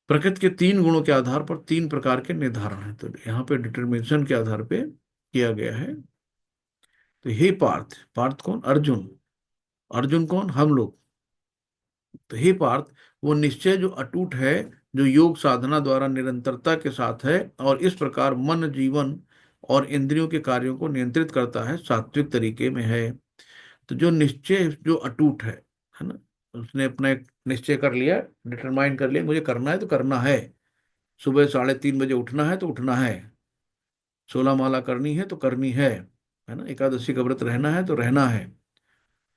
प्रकृति के 3 गुणों के आधार पर 3 प्रकार के निर्धारण है, तो यहाँ पे डिटर्मिनेशन के आधार पे किया गया है। तो हे पार्थ, पार्थ कौन, अर्जुन, अर्जुन कौन, हम लोग। तो हे पार्थ, वो निश्चय जो अटूट है, जो योग साधना द्वारा निरंतरता के साथ है, और इस प्रकार मन, जीवन और इंद्रियों के कार्यों को नियंत्रित करता है, सात्विक तरीके में है। तो जो निश्चय, जो अटूट है ना, उसने अपना एक निश्चय कर लिया, डिटरमाइन कर लिया, मुझे करना है तो करना है, सुबह 3:30 बजे उठना है तो उठना है, 16 माला करनी है तो करनी है ना, एकादशी का व्रत रहना है तो रहना है।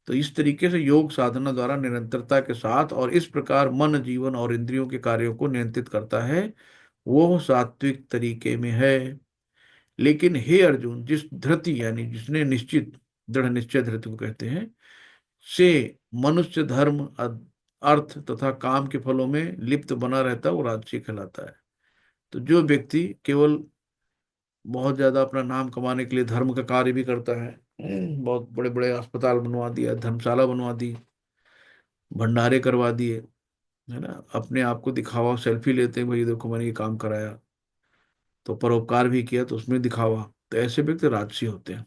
तो इस तरीके से योग साधना द्वारा निरंतरता के साथ और इस प्रकार मन, जीवन और इंद्रियों के कार्यों को नियंत्रित करता है, वो सात्विक तरीके में है। लेकिन हे अर्जुन, जिस धृति यानी जिसने निश्चित, दृढ़ निश्चय धृति को कहते हैं, से मनुष्य धर्म, अर्थ तथा काम के फलों में लिप्त बना रहता है, वो राजसी कहलाता है। तो जो व्यक्ति केवल बहुत ज्यादा अपना नाम कमाने के लिए धर्म का कार्य भी करता है, बहुत बड़े बड़े अस्पताल बनवा दिया, धर्मशाला बनवा दी, भंडारे करवा दिए, है ना, अपने आप को दिखावा, सेल्फी लेते हैं, भाई देखो मैंने ये काम कराया, तो परोपकार भी किया तो उसमें दिखावा, तो ऐसे व्यक्ति राजसी होते हैं।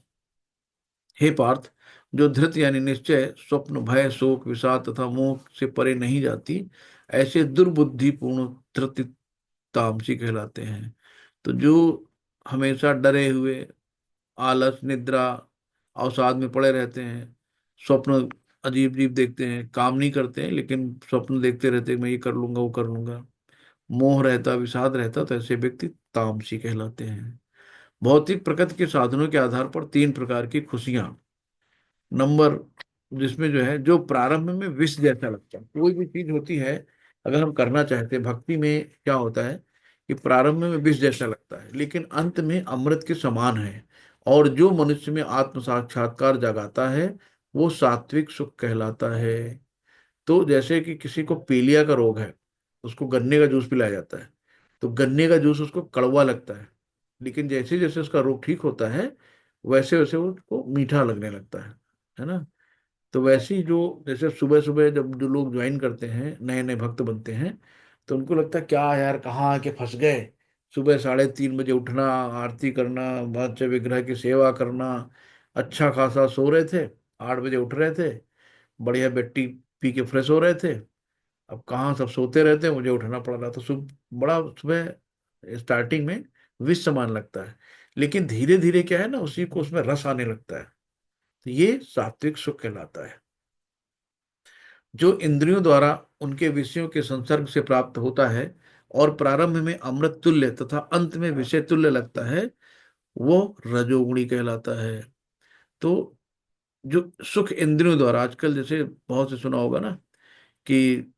हे पार्थ, जो धृत यानी निश्चय, स्वप्न, भय, शोक, विषाद तथा मोह से परे नहीं जाती, ऐसे दुर्बुद्धिपूर्ण धृति तामसी कहलाते हैं। तो जो हमेशा डरे हुए, आलस, निद्रा, अवसाद में पड़े रहते हैं, स्वप्न अजीब अजीब देखते हैं, काम नहीं करते हैं लेकिन स्वप्न देखते रहते हैं, मैं ये कर लूंगा वो कर लूंगा, मोह रहता, विषाद रहता, तो ऐसे व्यक्ति तामसी कहलाते हैं। भौतिक प्रकृति के साधनों के आधार पर 3 प्रकार की खुशियां, नंबर, जिसमें जो है, जो प्रारंभ में विष जैसा लगता है, कोई भी चीज होती है अगर हम करना चाहते हैं, भक्ति में क्या होता है कि प्रारंभ में विष जैसा लगता है लेकिन अंत में अमृत के समान है, और जो मनुष्य में आत्म साक्षात्कार जगाता है, वो सात्विक सुख कहलाता है। तो जैसे कि किसी को पीलिया का रोग है, उसको गन्ने का जूस पिलाया जाता है, तो गन्ने का जूस उसको कड़वा लगता है, लेकिन जैसे जैसे उसका रोग ठीक होता है वैसे वैसे उसको मीठा लगने लगता है ना। तो वैसे ही जो जैसे सुबह सुबह जब जो लोग ज्वाइन करते हैं, नए नए भक्त बनते हैं, तो उनको लगता है क्या यार कहाँ आके फंस गए। सुबह 3:30 बजे उठना, आरती करना, बादशाह विग्रह की सेवा करना, अच्छा खासा सो रहे थे, 8 बजे उठ रहे थे, बढ़िया बेड पी के फ्रेश हो रहे थे। अब कहाँ सब सोते रहते हैं, मुझे उठना पड़ रहा। तो बड़ा सुबह स्टार्टिंग में विष समान लगता है, लेकिन धीरे धीरे क्या है ना, उसी को उसमें रस आने लगता है। तो ये सात्विक सुख कहलाता है। जो इंद्रियों द्वारा उनके विषयों के संसर्ग से प्राप्त होता है और प्रारंभ में अमृत तुल्य तथा अंत में विषय तुल्य लगता है, वो रजोगुणी कहलाता है। तो जो सुख इंद्रियों द्वारा, आजकल जैसे बहुत से सुना होगा ना कि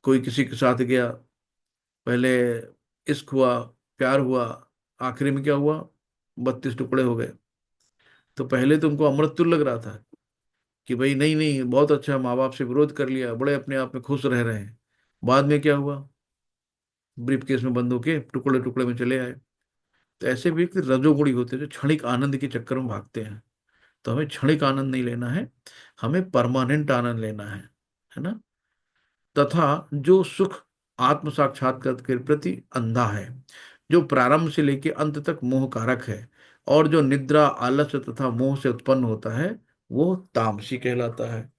कोई किसी के साथ गया, पहले इश्क हुआ, प्यार हुआ, आखिरी में क्या हुआ, 32 टुकड़े हो गए। तो पहले तो उनको अमृत तुल्य लग रहा था कि भाई नहीं नहीं बहुत अच्छा, माँ बाप से विरोध कर लिया, बड़े अपने आप में खुश रह रहे हैं। बाद में क्या हुआ, ब्रीफ केस में बंद होके टुकड़े टुकड़े में चले आए। तो ऐसे व्यक्ति रजोगुणी होते हैं जो क्षणिक आनंद के चक्कर में भागते हैं। तो हमें क्षणिक आनंद नहीं लेना है, हमें परमानेंट आनंद लेना है ना। तथा जो सुख आत्म साक्षात्कार के प्रति अंधा है, जो प्रारंभ से लेकर अंत तक मोह कारक है, और जो निद्रा आलस्य तथा मोह से उत्पन्न होता है, वो तामसी कहलाता है।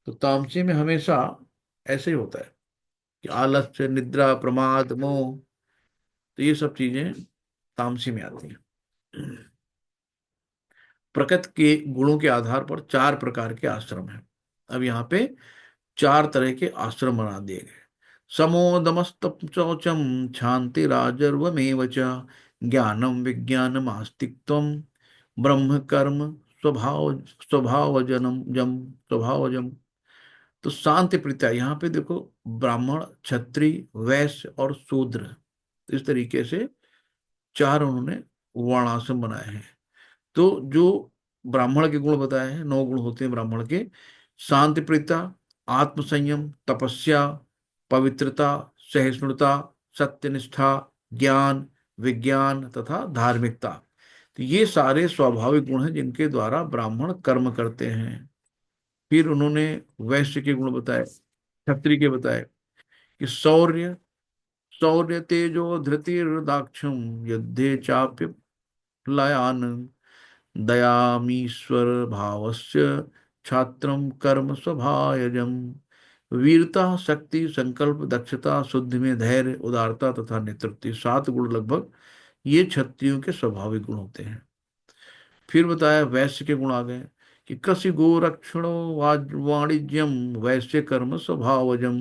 तो तामसी में हमेशा ऐसे ही होता है कि आलस्य, निद्रा, प्रमाद, मोह, तो ये सब चीजें तामसी में आती हैं। प्रकृति के गुणों के आधार पर 4 प्रकार के आश्रम हैं। अब यहाँ पे 4 तरह के आश्रम बना दिए गए। समोदमस्तप शौचम शांति राजर्वमेव च ज्ञानम विज्ञानम आस्तिक्त्वम ब्रह्म कर्म स्वभाव स्वभावजनम जम स्वभावजम। तो शांति प्रीत्या, यहाँ पे देखो, ब्राह्मण, क्षत्रिय, वैश्य और शूद्र, इस तरीके से 4 उन्होंने वर्णाश्रम बनाए हैं। तो जो ब्राह्मण के गुण बताए हैं, 9 गुण होते हैं ब्राह्मण के: शांति प्रियता, आत्मसंयम, तपस्या, पवित्रता, सहिष्णुता, सत्यनिष्ठा, ज्ञान, विज्ञान तथा धार्मिकता। तो ये सारे स्वाभाविक गुण हैं जिनके द्वारा ब्राह्मण कर्म करते हैं। फिर उन्होंने वैश्य के गुण बताए, क्षत्रिय के बताए कि शौर्य, शौर्य तेजो धृतिर्दाक्षम युद्धे चाप्य लयान दयामीश्वर भावस्य छात्रम कर्म स्वभावजम। वीरता, शक्ति, संकल्प, दक्षता, शुद्धि में धैर्य, उदारता तथा नेतृत्व, 7 गुण लगभग ये क्षत्रियों के स्वाभाविक गुण होते हैं। फिर बताया वैश्य के गुण आ गए कि कृषि गोरक्षणो वाणिज्यम वैश्य कर्म स्वभावजम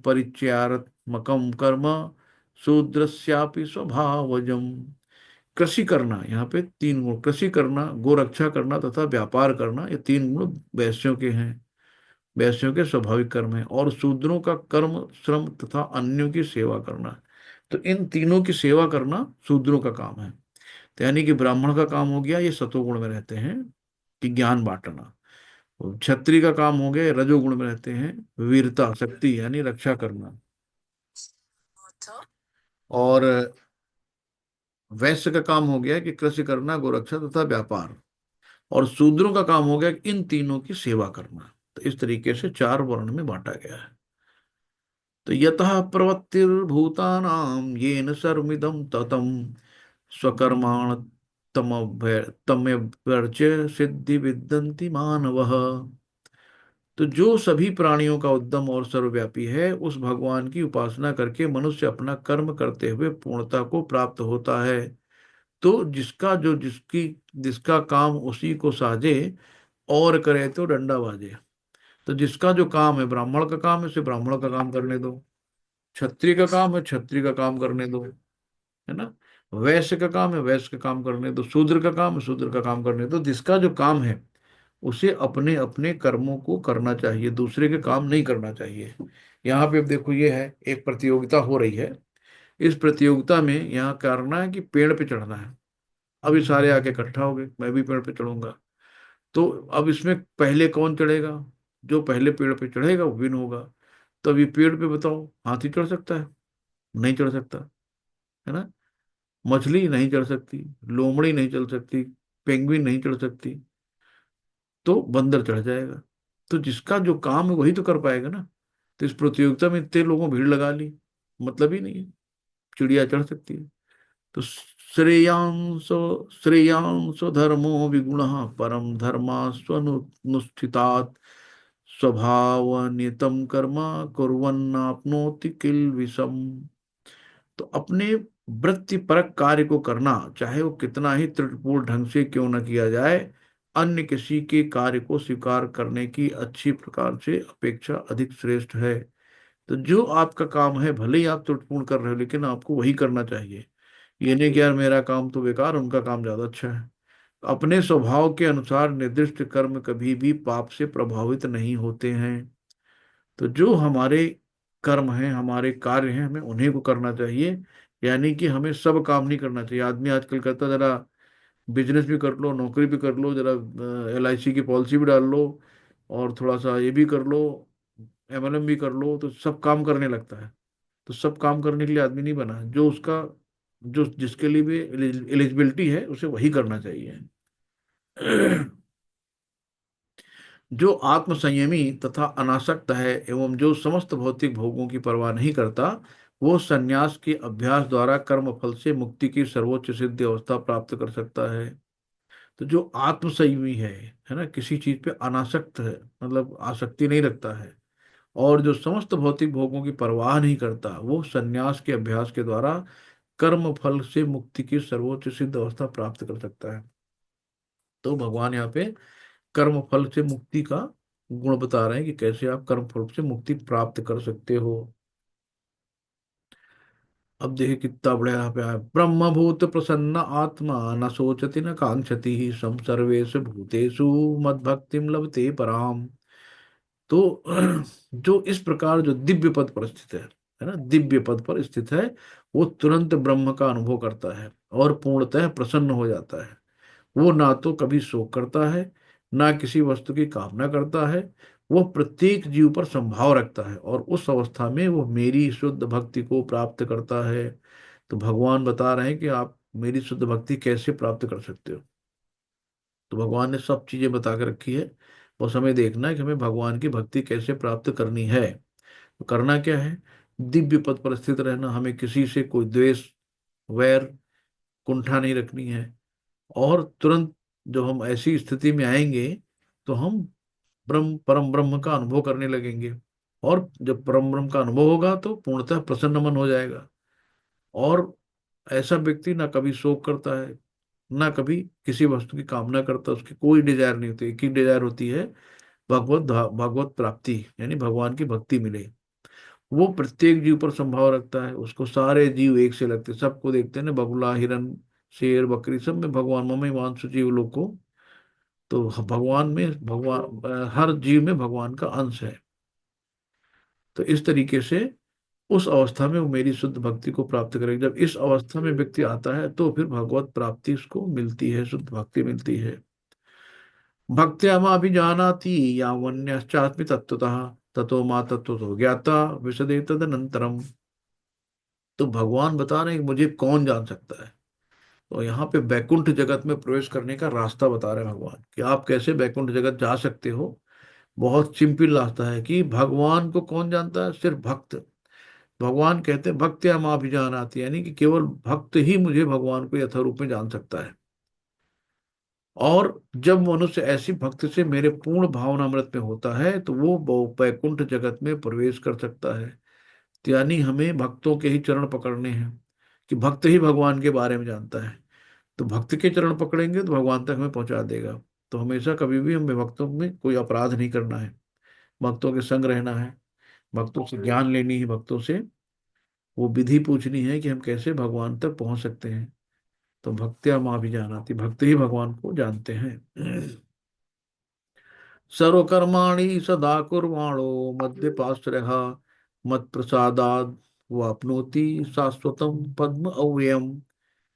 परिचयात्मकम कर्म शूद्रस्यापि स्वभावजम। कृषि करना, यहाँ पे 3 गुण: कृषि करना, गोरक्षा करना तथा व्यापार करना, ये 3 गुण वैश्यों के हैं, वैश्यों के स्वाभाविक कर्म है। और शूद्रों का कर्म श्रम तथा अन्यों की सेवा करना। तो इन तीनों की सेवा करना शूद्रों का काम है। तो यानी कि ब्राह्मण का काम हो गया, ये सतोगुण में रहते हैं कि ज्ञान बांटना। क्षत्रिय का काम हो गया, रजोगुण में रहते हैं, वीरता, शक्ति यानी रक्षा करना। और वैश्य का काम हो गया कि कृषि करना, गोरक्षा तथा व्यापार। और शूद्रों का काम हो गया कि इन तीनों की सेवा करना। तो इस तरीके से 4 वर्ण में बांटा गया है। तो यतः प्रवृत्तिर्भूतानां येन सर्वमिदं ततं स्वकर्माण तमव्यर्च्य सिद्धि विदन्ति मानवः। तो जो सभी प्राणियों का उद्यम और सर्वव्यापी है, उस भगवान की उपासना करके मनुष्य अपना कर्म करते हुए पूर्णता को प्राप्त होता है। तो जिसका जो जिसकी जिसका काम उसी को साजे, और करे तो डंडा बाजे। तो जिसका जो काम है, ब्राह्मण का काम है उसे ब्राह्मण का काम करने दो, क्षत्रिय का काम है क्षत्रिय का काम करने दो, है ना। वैश्य का काम है वैश्य का काम करने दो, शूद्र का काम है शूद्र का काम करने दो। जिसका जो काम है उसे अपने अपने कर्मों को करना चाहिए, दूसरे के काम नहीं करना चाहिए। यहाँ पे अब देखो, ये है एक प्रतियोगिता हो रही है। इस प्रतियोगिता में यहाँ करना है कि पेड़ पे चढ़ना है। अभी सारे आके इकट्ठा हो गए, मैं भी पेड़ पे चढ़ूंगा। तो अब इसमें पहले कौन चढ़ेगा, जो पहले पेड़ पे चढ़ेगा वो विन होगा। तो अभी पेड़ पे बताओ, हाथी चढ़ सकता है? नहीं चढ़ सकता, है ना। मछली नहीं चढ़ सकती, लोमड़ी नहीं चढ़ सकती, पेंगुइन नहीं चढ़ सकती, तो बंदर चढ़ जाएगा। तो जिसका जो काम है वही तो कर पाएगा ना। तो इस प्रतियोगिता में इतने लोगों भीड़ लगा ली, मतलब ही नहीं है। चिड़िया चढ़ सकती है। तो श्रेयांसो श्रेयांसो धर्मो विगुणः परम धर्मा स्वनुष्ठितात् स्वभाव नियतम कर्म कुर्वन्नाप्नोति किल विषम। तो अपने वृत्तिपरक कार्य को करना, चाहे वो कितना ही त्रुटिपूर्ण ढंग से क्यों न किया जाए, अन्य किसी के कार्य को स्वीकार करने की अच्छी प्रकार से अपेक्षा अधिक श्रेष्ठ है। तो जो आपका काम है, भले ही आप त्रुटिपूर्ण कर रहे हो, लेकिन आपको वही करना चाहिए। ये नहीं कि यार मेरा काम तो बेकार, उनका काम ज्यादा अच्छा है। अपने स्वभाव के अनुसार निर्दिष्ट कर्म कभी भी पाप से प्रभावित नहीं होते हैं। तो जो हमारे कर्म हैं, हमारे कार्य हैं, हमें उन्हीं को करना चाहिए। यानी कि हमें सब काम नहीं करना चाहिए। आदमी आजकल कहता है, जरा बिजनेस भी कर लो, नौकरी भी कर लो, जरा LIC की पॉलिसी भी डाल लो, और थोड़ा सा ये भी कर लो, MLM भी कर लो, तो सब काम करने लगता है। तो सब काम करने के लिए आदमी नहीं बना। जो उसका जो जिसके लिए भी एलिजिबिलिटी है, उसे वही करना चाहिए। जो आत्म संयमी तथा अनासक्त है एवं जो समस्त भौतिक भोगों की परवाह नहीं करता, वो संन्यास के अभ्यास द्वारा कर्म फल से मुक्ति की सर्वोच्च सिद्ध अवस्था प्राप्त कर सकता है। तो जो आत्म संयमी है ना, किसी चीज पे अनासक्त है, मतलब आसक्ति नहीं रखता है, और जो समस्त भौतिक भोगों की परवाह नहीं करता, वो संन्यास के अभ्यास के द्वारा कर्म फल से मुक्ति की सर्वोच्च सिद्ध अवस्था प्राप्त कर सकता है। तो भगवान यहाँ पे कर्म फल से मुक्ति का गुण बता रहे हैं कि कैसे आप कर्म फल से मुक्ति प्राप्त कर सकते हो। अब देखिए कितना बढ़िया यहाँ पे आया, ब्रह्मभूत प्रसन्न आत्मा न सोचति न कांक्षति सम सर्वेषु भूतेषु मद भक्तिम लभते पराम। तो जो इस प्रकार जो दिव्य पद पर स्थित है ना, दिव्य पद पर स्थित है, वो तुरंत ब्रह्म का अनुभव करता है और पूर्णतः प्रसन्न हो जाता है। वो ना तो कभी शोक करता है, ना किसी वस्तु की कामना करता है। वो प्रत्येक जीव पर संभाव रखता है, और उस अवस्था में वो मेरी शुद्ध भक्ति को प्राप्त करता है। तो भगवान बता रहे हैं कि आप मेरी शुद्ध भक्ति कैसे प्राप्त कर सकते हो। तो भगवान ने सब चीजें बता के रखी है। बस हमें देखना है कि हमें भगवान की भक्ति कैसे प्राप्त करनी है। तो करना क्या है, दिव्य पद पर स्थित रहना, हमें किसी से कोई द्वेष, वैर, कुंठा नहीं रखनी है। और तुरंत जब हम ऐसी स्थिति में आएंगे, तो हम ब्रह्म परम ब्रह्म का अनुभव करने लगेंगे। और जब परम ब्रह्म का अनुभव होगा, तो पूर्णतः प्रसन्न मन हो जाएगा। और ऐसा व्यक्ति ना कभी शोक करता है, ना कभी किसी वस्तु की कामना करता, उसकी कोई डिजायर नहीं होती। एक ही डिजायर होती है, भगवत प्राप्ति, यानी भगवान की भक्ति मिले। वो प्रत्येक जीव पर संभाव रखता है, उसको सारे जीव एक से लगते, सबको देखते हैं ना, बगुला, हिरन, शेर, बकरी, सब में भगवान ममई वांसु जीव लोग को। तो भगवान में भगवान हर जीव में भगवान का अंश है। तो इस तरीके से उस अवस्था में वो मेरी शुद्ध भक्ति को प्राप्त करेगा। जब इस अवस्था में व्यक्ति आता है, तो फिर भगवत प्राप्ति उसको मिलती है, शुद्ध भक्ति मिलती है। भक्त्या माभिजानाति यावन्यश्चास्मि तत्त्वतः ततो मा तत्त्वतो ज्ञाता विशदे तदनंतरम। तो भगवान बता रहे हैं कि मुझे कौन जान सकता है। तो यहाँ पे बैकुंठ जगत में प्रवेश करने का रास्ता बता रहे हैं भगवान, कि आप कैसे बैकुंठ जगत जा सकते हो। बहुत सिंपल रास्ता है कि भगवान को कौन जानता है, सिर्फ भक्त। भगवान कहते हैं भक्त्या माँ भी जान आती, यानी कि केवल भक्त ही मुझे भगवान को यथारूप में जान सकता है। और जब मनुष्य ऐसी भक्ति से मेरे पूर्ण भावनामृत में होता है, तो वो वैकुंठ जगत में प्रवेश कर सकता है। तो यानी हमें भक्तों के ही चरण पकड़ने हैं, कि भक्त ही भगवान के बारे में जानता है। तो भक्त के चरण पकड़ेंगे तो भगवान तक हमें पहुंचा देगा। तो हमेशा कभी भी हमें भक्तों में कोई अपराध नहीं करना है, भक्तों के संग रहना है, भक्तों से ज्ञान लेनी है, भक्तों से वो विधि पूछनी है कि हम कैसे भगवान तक पहुंच सकते हैं। तो भक्त्या माँ भी जानाति, भक्त ही भगवान को जानते हैं। सर्वकर्माणि सदा कुर्वाणो मद्व्यपाश्रयः मत्प्रसादात् वाप्नोति शाश्वतम पद्म अव्ययम्।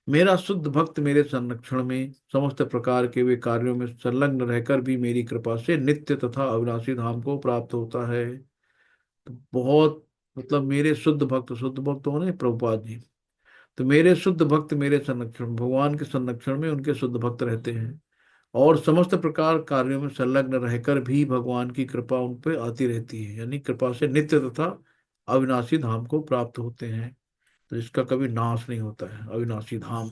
मेरा शुद्ध भक्त मेरे संरक्षण में समस्त प्रकार के वे कार्यों में संलग्न रहकर भी मेरी कृपा से नित्य तथा अविनाशी धाम को प्राप्त होता है। तो बहुत, मतलब मेरे शुद्ध भक्त होने प्रभुपाद जी। तो मेरे शुद्ध भक्त मेरे संरक्षण, भगवान के संरक्षण में उनके शुद्ध भक्त रहते हैं, और समस्त प्रकार कार्यों में संलग्न रहकर भी भगवान की कृपा उन पर आती रहती है, यानी कृपा से नित्य तथा अविनाशी धाम को प्राप्त होते हैं, तो इसका कभी नाश नहीं होता है, अविनाशी धाम।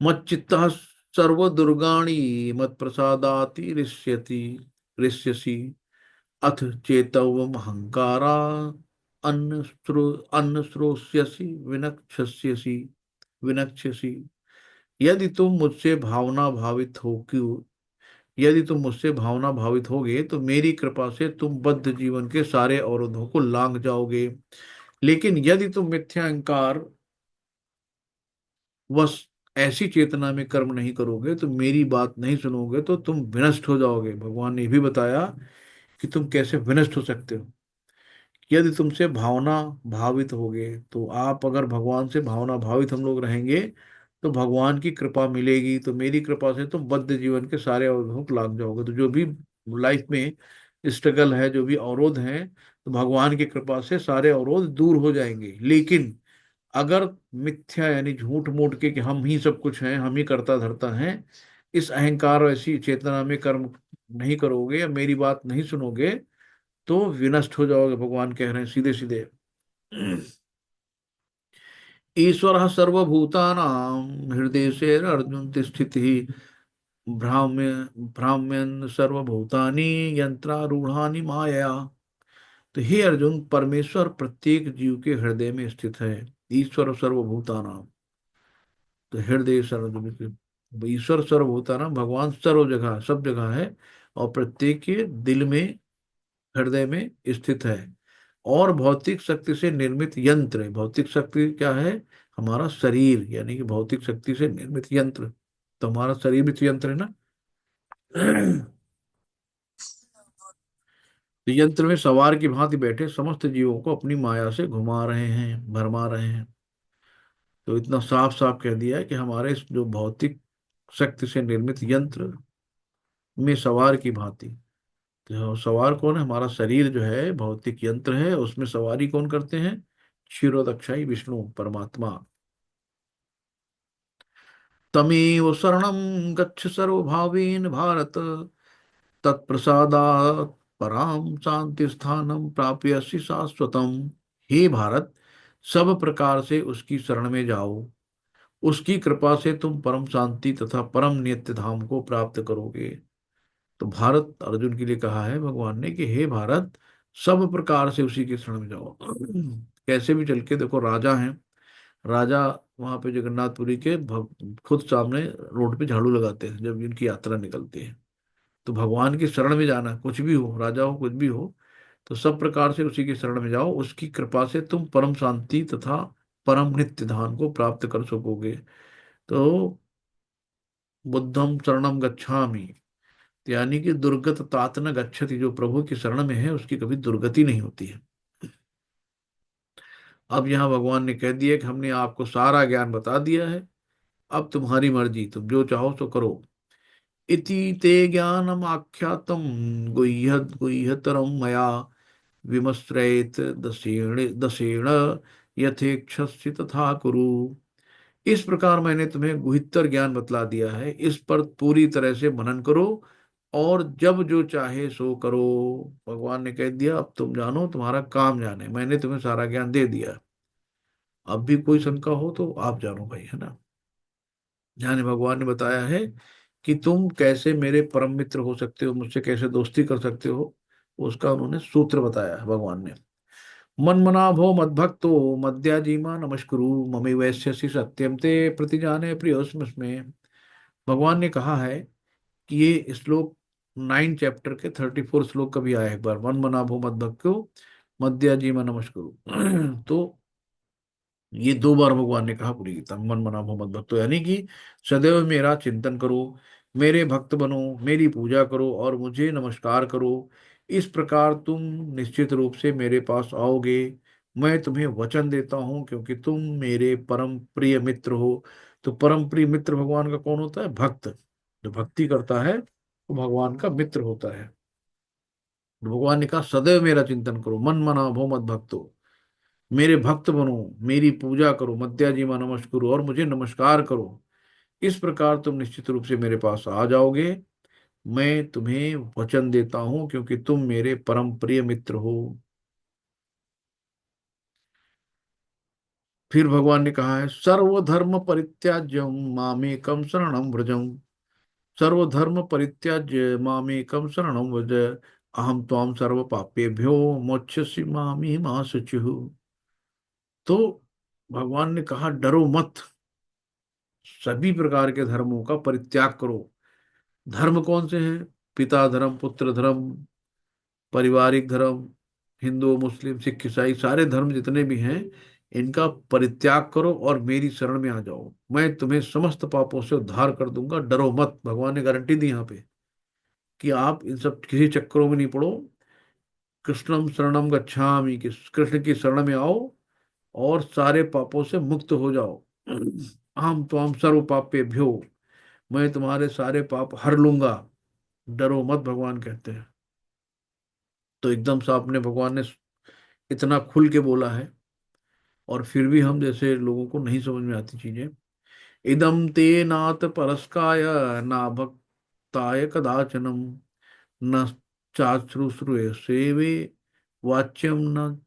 मच्चित्तः सर्व दुर्गाणि मत प्रसादाति ऋष्यसि अथ चेतवम अहंकारा अन्न श्रोष्यसि विनक्ष्यसि। यदि तुम मुझसे भावना भावित हो क्यों यदि तुम मुझसे भावना भावित होगे तो मेरी कृपा से तुम बद्ध जीवन के सारे अवरोधों को लांघ जाओगे। लेकिन यदि तुम मिथ्या अहंकार बस ऐसी चेतना में कर्म नहीं करोगे, तो मेरी बात नहीं सुनोगे, तो तुम विनष्ट हो जाओगे। भगवान ने भी बताया कि तुम कैसे विनष्ट हो सकते हो। यदि तुमसे भावना भावित होगे, तो आप अगर भगवान से भावना भावित हम लोग रहेंगे तो भगवान की कृपा मिलेगी, तो मेरी कृपा से तुम बद्ध जीवन के सारे अवरोधों को लांग जाओगे। तो जो भी लाइफ में स्ट्रगल है, जो भी अवरोध है, तो भगवान की कृपा से सारे अवरोध दूर हो जाएंगे। लेकिन अगर मिथ्या यानी झूठ मूठ के कि हम ही सब कुछ हैं, हम ही करता धरता हैं, इस अहंकार और ऐसी चेतना में कर्म नहीं करोगे या मेरी बात नहीं सुनोगे, तो विनष्ट हो जाओगे। भगवान कह रहे हैं सीधे सीधे। ईश्वर सर्वभूतानां हृदय से अर्जुन तिष्ठिति भ्राम्य भ्राम्यन सर्वभूतानि यंत्रारूढ़ानि माया। तो हे अर्जुन, परमेश्वर प्रत्येक जीव के हृदय में स्थित है। ईश्वर सर्वभूतानां, तो हृदय सर्व, ईश्वर सर्वभूतानां, भगवान सर्व जगह सब जगह है, और प्रत्येक के दिल में हृदय में स्थित है। और भौतिक शक्ति से निर्मित यंत्र, भौतिक शक्ति क्या है? हमारा शरीर, यानी कि भौतिक शक्ति से निर्मित यंत्र, तो हमारा शरीर भी तो यंत्र है ना। तो यंत्र में सवार की भांति बैठे समस्त जीवों को अपनी माया से घुमा रहे हैं, भरमा रहे हैं। तो इतना साफ साफ कह दिया है कि हमारे इस जो भौतिक शक्ति से निर्मित यंत्र में सवार की भांति, तो सवार कौन है? हमारा शरीर जो है भौतिक यंत्र है, उसमें सवारी कौन करते हैं? क्षीरोदक्षाई विष्णु परमात्मा। तमेव शरणं गच्छ सर्वभावेन भारत, तत्प्रसादात् पराम शांति स्थानम प्राप्यसि शाश्वतम। हे भारत, सब प्रकार से उसकी शरण में जाओ, उसकी कृपा से तुम परम शांति तथा परम नित्य धाम को प्राप्त करोगे। तो भारत अर्जुन के लिए कहा है भगवान ने कि हे भारत, सब प्रकार से उसी की शरण में जाओ। कैसे भी चल के देखो, राजा हैं, राजा वहां पे जगन्नाथपुरी के खुद सामने रोड पे झाड़ू लगाते हैं जब इनकी यात्रा निकलती है। तो भगवान की शरण में जाना, कुछ भी हो, राजा हो कुछ भी हो, तो सब प्रकार से उसी की शरण में जाओ, उसकी कृपा से तुम परम शांति तथा परम नित्य धाम को प्राप्त कर सकोगे। तो बुद्धम शरणम गच्छामि, यानी कि दुर्गत तात न गच्छति, जो प्रभु की शरण में है उसकी कभी दुर्गति नहीं होती है। अब यहाँ भगवान ने कह दिया कि हमने आपको सारा ज्ञान बता दिया है, अब तुम्हारी मर्जी, तुम जो चाहो सो करो। इति ते ज्ञानम आख्यातम गुह्यतरम मया विमश्रयेत दसेण दसेण यथेक्षसि तथा कुरु। इस प्रकार मैंने तुम्हें गुहितर ज्ञान बतला दिया है, इस पर पूरी तरह से मनन करो और जब जो चाहे सो करो। भगवान ने कह दिया अब तुम जानो, तुम्हारा काम जाने, मैंने तुम्हें सारा ज्ञान दे दिया। अब भी कोई शंका हो तो आप जानो भाई, है ना। यानी भगवान ने बताया है कि तुम कैसे मेरे परम मित्र हो सकते हो, मुझसे कैसे दोस्ती कर सकते हो, उसका उन्होंने सूत्र बताया है भगवान ने। मन मना भो मद्भक्तो मद्याजीमा नमस्कुरु ममि वैश्यसि सत्यम ते प्रतिजाने प्रियोस्मि। भगवान ने कहा है कि ये श्लोक 9 चैप्टर के 34 श्लोक का भी आया है एक बार, मन मना भो मद्भक्तो मद्याजीमा नमस्कुरु। तो ये 2 बार भगवान ने कहा पूरी गीता में, मन मना भो मत भक्तो, यानी कि सदैव मेरा चिंतन करो, मेरे भक्त बनो, मेरी पूजा करो और मुझे नमस्कार करो। इस प्रकार तुम निश्चित रूप से मेरे पास आओगे। मैं तुम्हें वचन देता हूँ क्योंकि तुम मेरे परम प्रिय मित्र हो। तो परम प्रिय मित्र भगवान का कौन होता है? भक्त। जो भक्ति करता है वो भगवान का मित्र होता है। तो भगवान ने कहा सदैव मेरा चिंतन करो, मन मना भो मत भक्तो। मेरे भक्त बनो, मेरी पूजा करो, मध्याजीमा नमस्कुरु, और मुझे नमस्कार करो। इस प्रकार तुम निश्चित रूप से मेरे पास आ जाओगे। मैं तुम्हें वचन देता हूं, क्योंकि तुम मेरे परम प्रिय मित्र हो। फिर भगवान ने कहा है, सर्वधर्म परित्याज्यम मामेकम शरणम व्रजम। सर्वधर्म परित्याज्य मामेकम शरणम व्रज, अहम त्वाम सर्व पापेभ्यो मोक्ष्यसि मामी मा शुचिः। तो भगवान ने कहा, डरो मत, सभी प्रकार के धर्मों का परित्याग करो। धर्म कौन से हैं? पिता धर्म, पुत्र धर्म, पारिवारिक धर्म, हिंदू मुस्लिम सिख ईसाई, सारे धर्म जितने भी हैं, इनका परित्याग करो और मेरी शरण में आ जाओ। मैं तुम्हें समस्त पापों से उद्धार कर दूंगा, डरो मत। भगवान ने गारंटी दी यहाँ पे कि आप इन सब किसी चक्करों में नहीं पड़ो। कृष्णम शरणम गच्छामि, कि कृष्ण की शरण में आओ और सारे पापों से मुक्त हो जाओ। हम तो हम सर्व पापेभ्यो, मैं तुम्हारे सारे पाप हर लूंगा, डरो मत, भगवान कहते हैं। तो एकदम से आपने, भगवान ने इतना खुल के बोला है, और फिर भी हम जैसे लोगों को नहीं समझ में आती चीजें। इदम ते नात परस्काय ना भक्ताय कदाचनम, न चाश्रुश्रुये सेवे वाच्यम न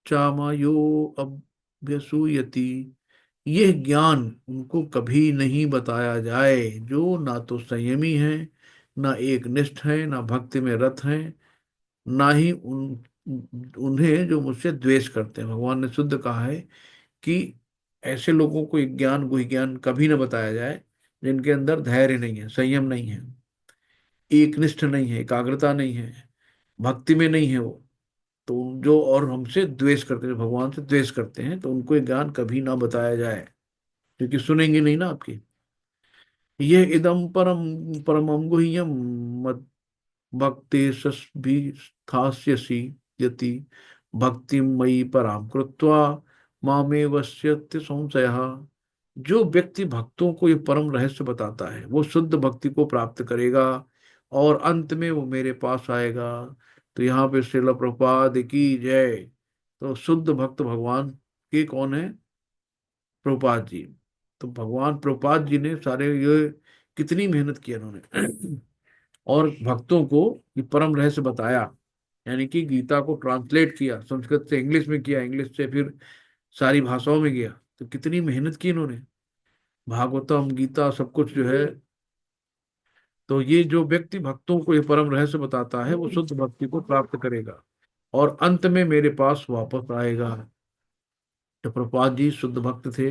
चामायो अभ्यसूयति। यह ज्ञान उनको कभी नहीं बताया जाए जो ना तो संयमी है, ना एक निष्ठ है, ना भक्ति में रत है, ना ही उन्हें जो मुझसे द्वेष करते हैं। भगवान ने शुद्ध कहा है कि ऐसे लोगों को एक ज्ञान, कोई ज्ञान कभी न बताया जाए जिनके अंदर धैर्य नहीं है, संयम नहीं है, एकनिष्ठ नहीं है, एकाग्रता नहीं है, भक्ति में नहीं है वो। तो जो और हमसे द्वेष करते हैं, भगवान से द्वेष करते हैं, तो उनको ये ज्ञान कभी ना बताया जाए, क्योंकि सुनेंगे नहीं ना आपकी। ये इदम परम परमं गुह्यम मद भक्ति भी स्थास्यसि यति, भक्ति मयि पराम कृत्वा मामे वश्यत्य संशयः। जो व्यक्ति भक्तों को ये परम रहस्य बताता है, वो शुद्ध भक्ति को प्राप्त करेगा और अंत में वो मेरे पास आएगा। तो यहाँ पे श्रील प्रभुपाद की जय। तो शुद्ध भक्त भगवान के कौन है? प्रभुपाद जी। तो भगवान प्रभुपाद जी ने सारे ये कितनी मेहनत की उन्होंने और भक्तों को ये परम रहस्य बताया, यानी कि गीता को ट्रांसलेट किया, संस्कृत से इंग्लिश में किया, इंग्लिश से फिर सारी भाषाओं में गया। तो कितनी मेहनत की इन्होंने, भागवतम गीता सब कुछ जो है। तो ये जो व्यक्ति भक्तों को ये परम रहस्य बताता है, वो शुद्ध भक्ति को प्राप्त करेगा और अंत में मेरे पास वापस आएगा। तो प्रभुपाद जी शुद्ध भक्त थे,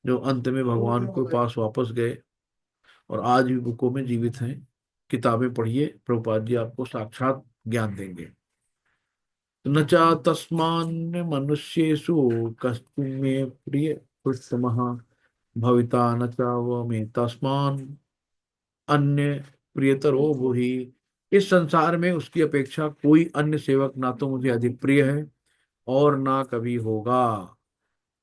जो अंत में भगवान के पास वापस गए और आज भी बुकों में जीवित हैं। किताबें पढ़िए, प्रभुपाद जी आपको साक्षात ज्ञान देंगे। न चा तस्मान्य मनुष्येषु कस्मिन् मे प्रिय पुरुषतमः भविता न चा वो मे तस्मान् अन्य प्रियतरो भूहि। इस संसार में उसकी अपेक्षा कोई अन्य सेवक ना तो मुझे अधिक प्रिय है और ना कभी होगा।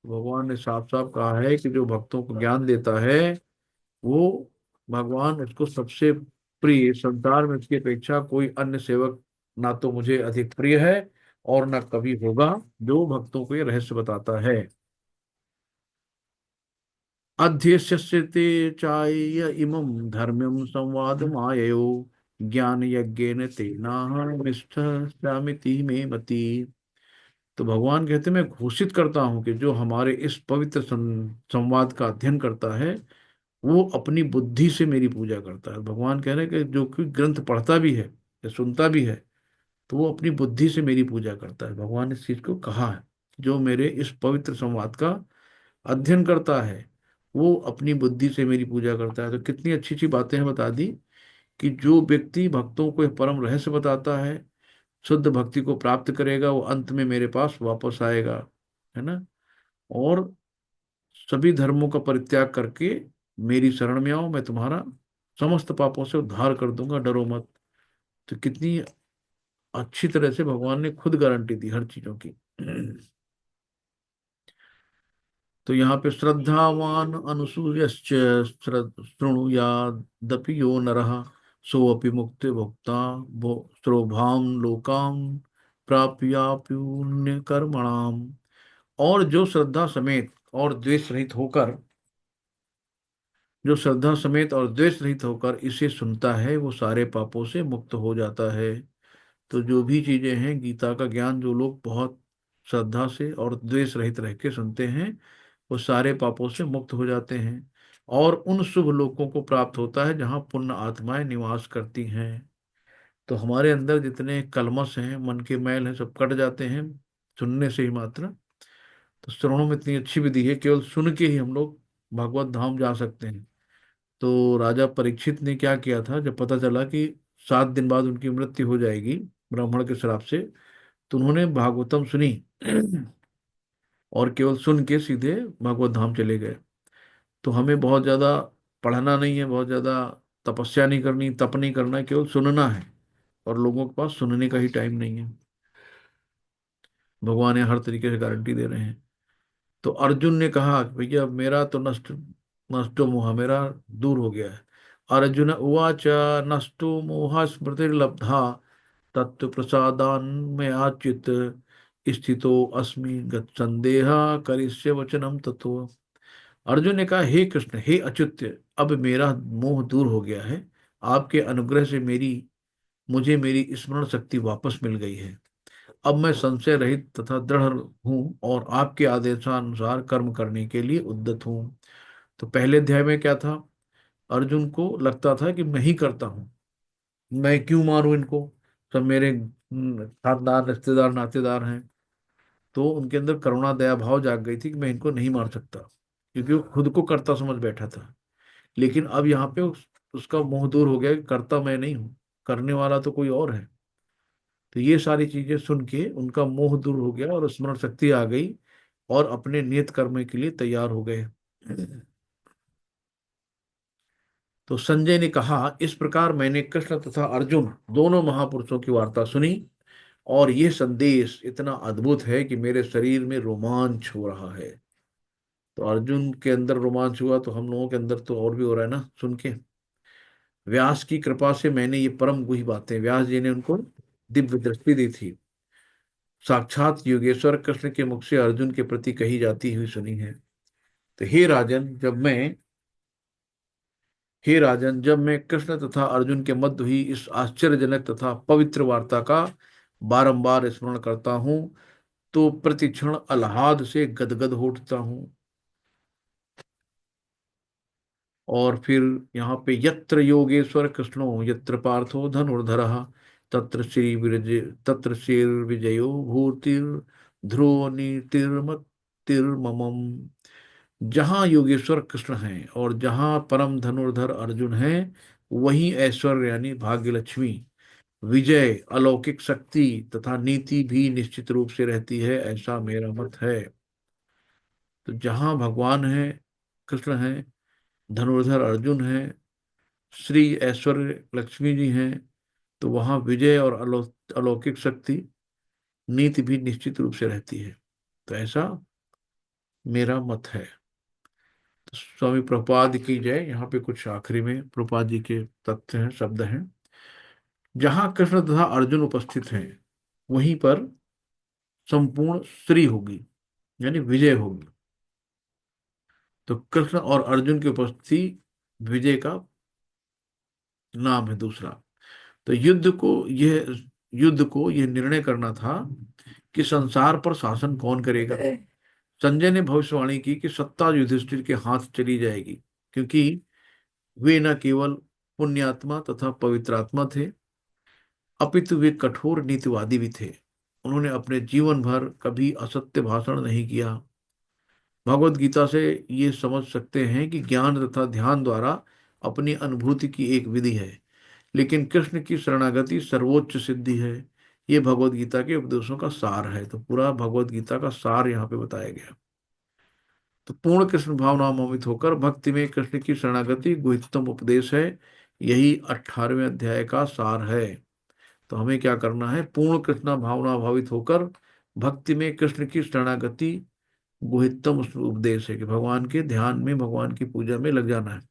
भगवान ने साफ साफ कहा है कि जो भक्तों को ज्ञान देता है, वो भगवान उसको सबसे प्रिय, संसार में उसकी अपेक्षा कोई अन्य सेवक ना तो मुझे अधिक प्रिय है और ना कभी होगा, जो भक्तों को ये रहस्य बताता है। अध्यस्यते चाय इमं धर्म्यं संवादमाययो ज्ञान यज्ञेन तेनाहमिष्टमिति मे मति। तो भगवान कहते हैं, मैं घोषित करता हूं कि जो हमारे इस पवित्र संवाद का अध्ययन करता है, वो अपनी बुद्धि से मेरी पूजा करता है। भगवान कह रहे हैं कि जो कोई ग्रंथ पढ़ता भी है या सुनता भी है, तो वो अपनी बुद्धि से मेरी पूजा करता है। भगवान ने इस चीज को कहा है, जो मेरे इस पवित्र संवाद का अध्ययन करता है, वो अपनी बुद्धि से मेरी पूजा करता है। तो कितनी अच्छी अच्छी बातें हैं बता दी कि जो व्यक्ति भक्तों को यह परम रहस्य बताता है, शुद्ध भक्ति को प्राप्त करेगा, वो अंत में मेरे पास वापस आएगा, है ना। और सभी धर्मों का परित्याग करके मेरी शरण में आओ, मैं तुम्हारा समस्त पापों से उद्धार कर दूंगा, डरो मत। तो कितनी अच्छी तरह से भगवान ने खुद गारंटी दी हर चीजों की। तो यहाँ पे श्रद्धावान अनुसूयश्च शृणुयादपि यो नरः सोऽपि मुक्ति भोक्ता स्रोभां लोकां प्राप्याप्युन्य कर्मणाम। और जो श्रद्धा समेत और द्वेष रहित होकर जो श्रद्धा समेत और द्वेष रहित होकर इसे सुनता है वो सारे पापों से मुक्त हो जाता है। तो जो भी चीजें हैं गीता का ज्ञान जो लोग बहुत श्रद्धा से और द्वेष रहित रह के सुनते हैं वो सारे पापों से मुक्त हो जाते हैं और उन शुभ लोकों को प्राप्त होता है जहाँ पुण्य आत्माएं निवास करती हैं। तो हमारे अंदर जितने कलमश हैं, मन के मैल हैं, सब कट जाते हैं सुनने से ही मात्र। तो श्रवणों में इतनी अच्छी विधि है, केवल सुन के ही हम लोग भगवत धाम जा सकते हैं। तो राजा परीक्षित ने क्या किया था, जब पता चला कि 7 दिन बाद उनकी मृत्यु हो जाएगी ब्राह्मण के श्राप से, तो उन्होंने भागवतम सुनी और केवल सुन के सीधे भागवत धाम चले गए। तो हमें बहुत ज्यादा पढ़ना नहीं है, बहुत ज्यादा तपस्या नहीं करनी, तप नहीं करना है, केवल सुनना है। और लोगों के पास सुनने का ही टाइम नहीं है। भगवान ये हर तरीके से गारंटी दे रहे हैं। तो अर्जुन ने कहा कि भैया मेरा तो नष्टो मोह मेरा दूर हो गया है। अर्जुन उवाच नष्टो मोह स्मृतिर्लब्धा तत्व प्रसादान में आचित स्थितो अस्मि गत संदेह करिष्य वचनम तत्व। अर्जुन ने कहा हे कृष्ण, हे अच्युत, अब मेरा मोह दूर हो गया है। आपके अनुग्रह से मुझे मेरी स्मरण शक्ति वापस मिल गई है। अब मैं संशय रहित तथा दृढ़ हूँ और आपके आदेशानुसार कर्म करने के लिए उद्यत हूँ। तो पहले अध्याय में क्या था, अर्जुन को लगता था कि मैं ही करता हूँ, मैं क्यों मारूं इनको, सब मेरे खानदान रिश्तेदार नातेदार हैं। तो उनके अंदर करुणा दया भाव जाग गई थी कि मैं इनको नहीं मार सकता, क्योंकि वो खुद को कर्ता समझ बैठा था। लेकिन अब यहाँ पे उसका मोह दूर हो गया कि कर्ता मैं नहीं हूँ, करने वाला तो कोई और है। तो ये सारी चीजें सुन के उनका मोह दूर हो गया और स्मरण शक्ति आ गई और अपने नियत कर्म के लिए तैयार हो गए। तो संजय ने कहा इस प्रकार मैंने कृष्ण तथा अर्जुन दोनों महापुरुषों की वार्ता सुनी और यह संदेश इतना अद्भुत है कि मेरे शरीर में रोमांच हो रहा है। तो अर्जुन के अंदर रोमांच हुआ तो हम लोगों के अंदर तो और भी हो रहा है ना सुन के। व्यास की कृपा से मैंने ये परम गुही बातें, व्यास जी ने उनको दिव्य दृष्टि दी थी, साक्षात योगेश्वर कृष्ण के मुख से अर्जुन के प्रति कही जाती हुई सुनी है। तो हे राजन, जब मैं कृष्ण तथा अर्जुन के मध्य हुई इस आश्चर्यजनक तथा पवित्र वार्ता का बारंबार स्मरण करता हूँ तो प्रतिक्षण आह्लाद से गदगद हो उठता हूँ। और फिर यहाँ पे यत्र योगेश्वर कृष्णो यत्र पार्थो धनुर्धरः तत्र श्री विजयो भूतिर् ध्रुव नीतिर्मतिर्ममम्। जहाँ योगेश्वर कृष्ण हैं और जहाँ परम धनुर्धर अर्जुन हैं, वहीं ऐश्वर्य यानी भाग्य लक्ष्मी, विजय, अलौकिक शक्ति तथा नीति भी निश्चित रूप से रहती है, ऐसा मेरा मत है। तो जहाँ भगवान है, कृष्ण है, धनुर्धर अर्जुन है, श्री ऐश्वर्य लक्ष्मी जी हैं, तो वहाँ विजय और अलौकिक शक्ति, नीति भी निश्चित रूप से रहती है। तो ऐसा मेरा मत है। तो स्वामी प्रभुपाद की जय। यहाँ पे कुछ आखिरी में प्रभुपाद जी के तथ्य हैं, शब्द हैं। जहाँ कृष्ण तथा अर्जुन उपस्थित हैं वहीं पर संपूर्ण श्री होगी, यानी विजय होगी। तो कृष्ण और अर्जुन की उपस्थिति विजय का नाम है दूसरा। तो युद्ध को यह निर्णय करना था कि संसार पर शासन कौन करेगा। संजय ने भविष्यवाणी की कि सत्ता युधिष्ठिर के हाथ चली जाएगी, क्योंकि वे न केवल पुण्यात्मा तथा पवित्रात्मा थे, अपितु वे कठोर नीतिवादी भी थे। उन्होंने अपने जीवन भर कभी असत्य भाषण नहीं किया। भगवत गीता से ये समझ सकते हैं कि ज्ञान तथा ध्यान द्वारा अपनी अनुभूति की एक विधि है, लेकिन कृष्ण की शरणागति सर्वोच्च सिद्धि है। ये भगवत गीता के उपदेशों का सार है। तो पूरा भगवत गीता का सार यहाँ पे बताया गया। तो पूर्ण कृष्ण भावना मोहित होकर भक्ति में कृष्ण की शरणागति गुह्यतम उपदेश है। यही 18वें अध्याय का सार है। तो हमें क्या करना है, पूर्ण कृष्ण भावना भावित होकर भक्ति में कृष्ण की शरणागति गुह्यतम उपदेश है कि भगवान के ध्यान में, भगवान की पूजा में लग जाना है।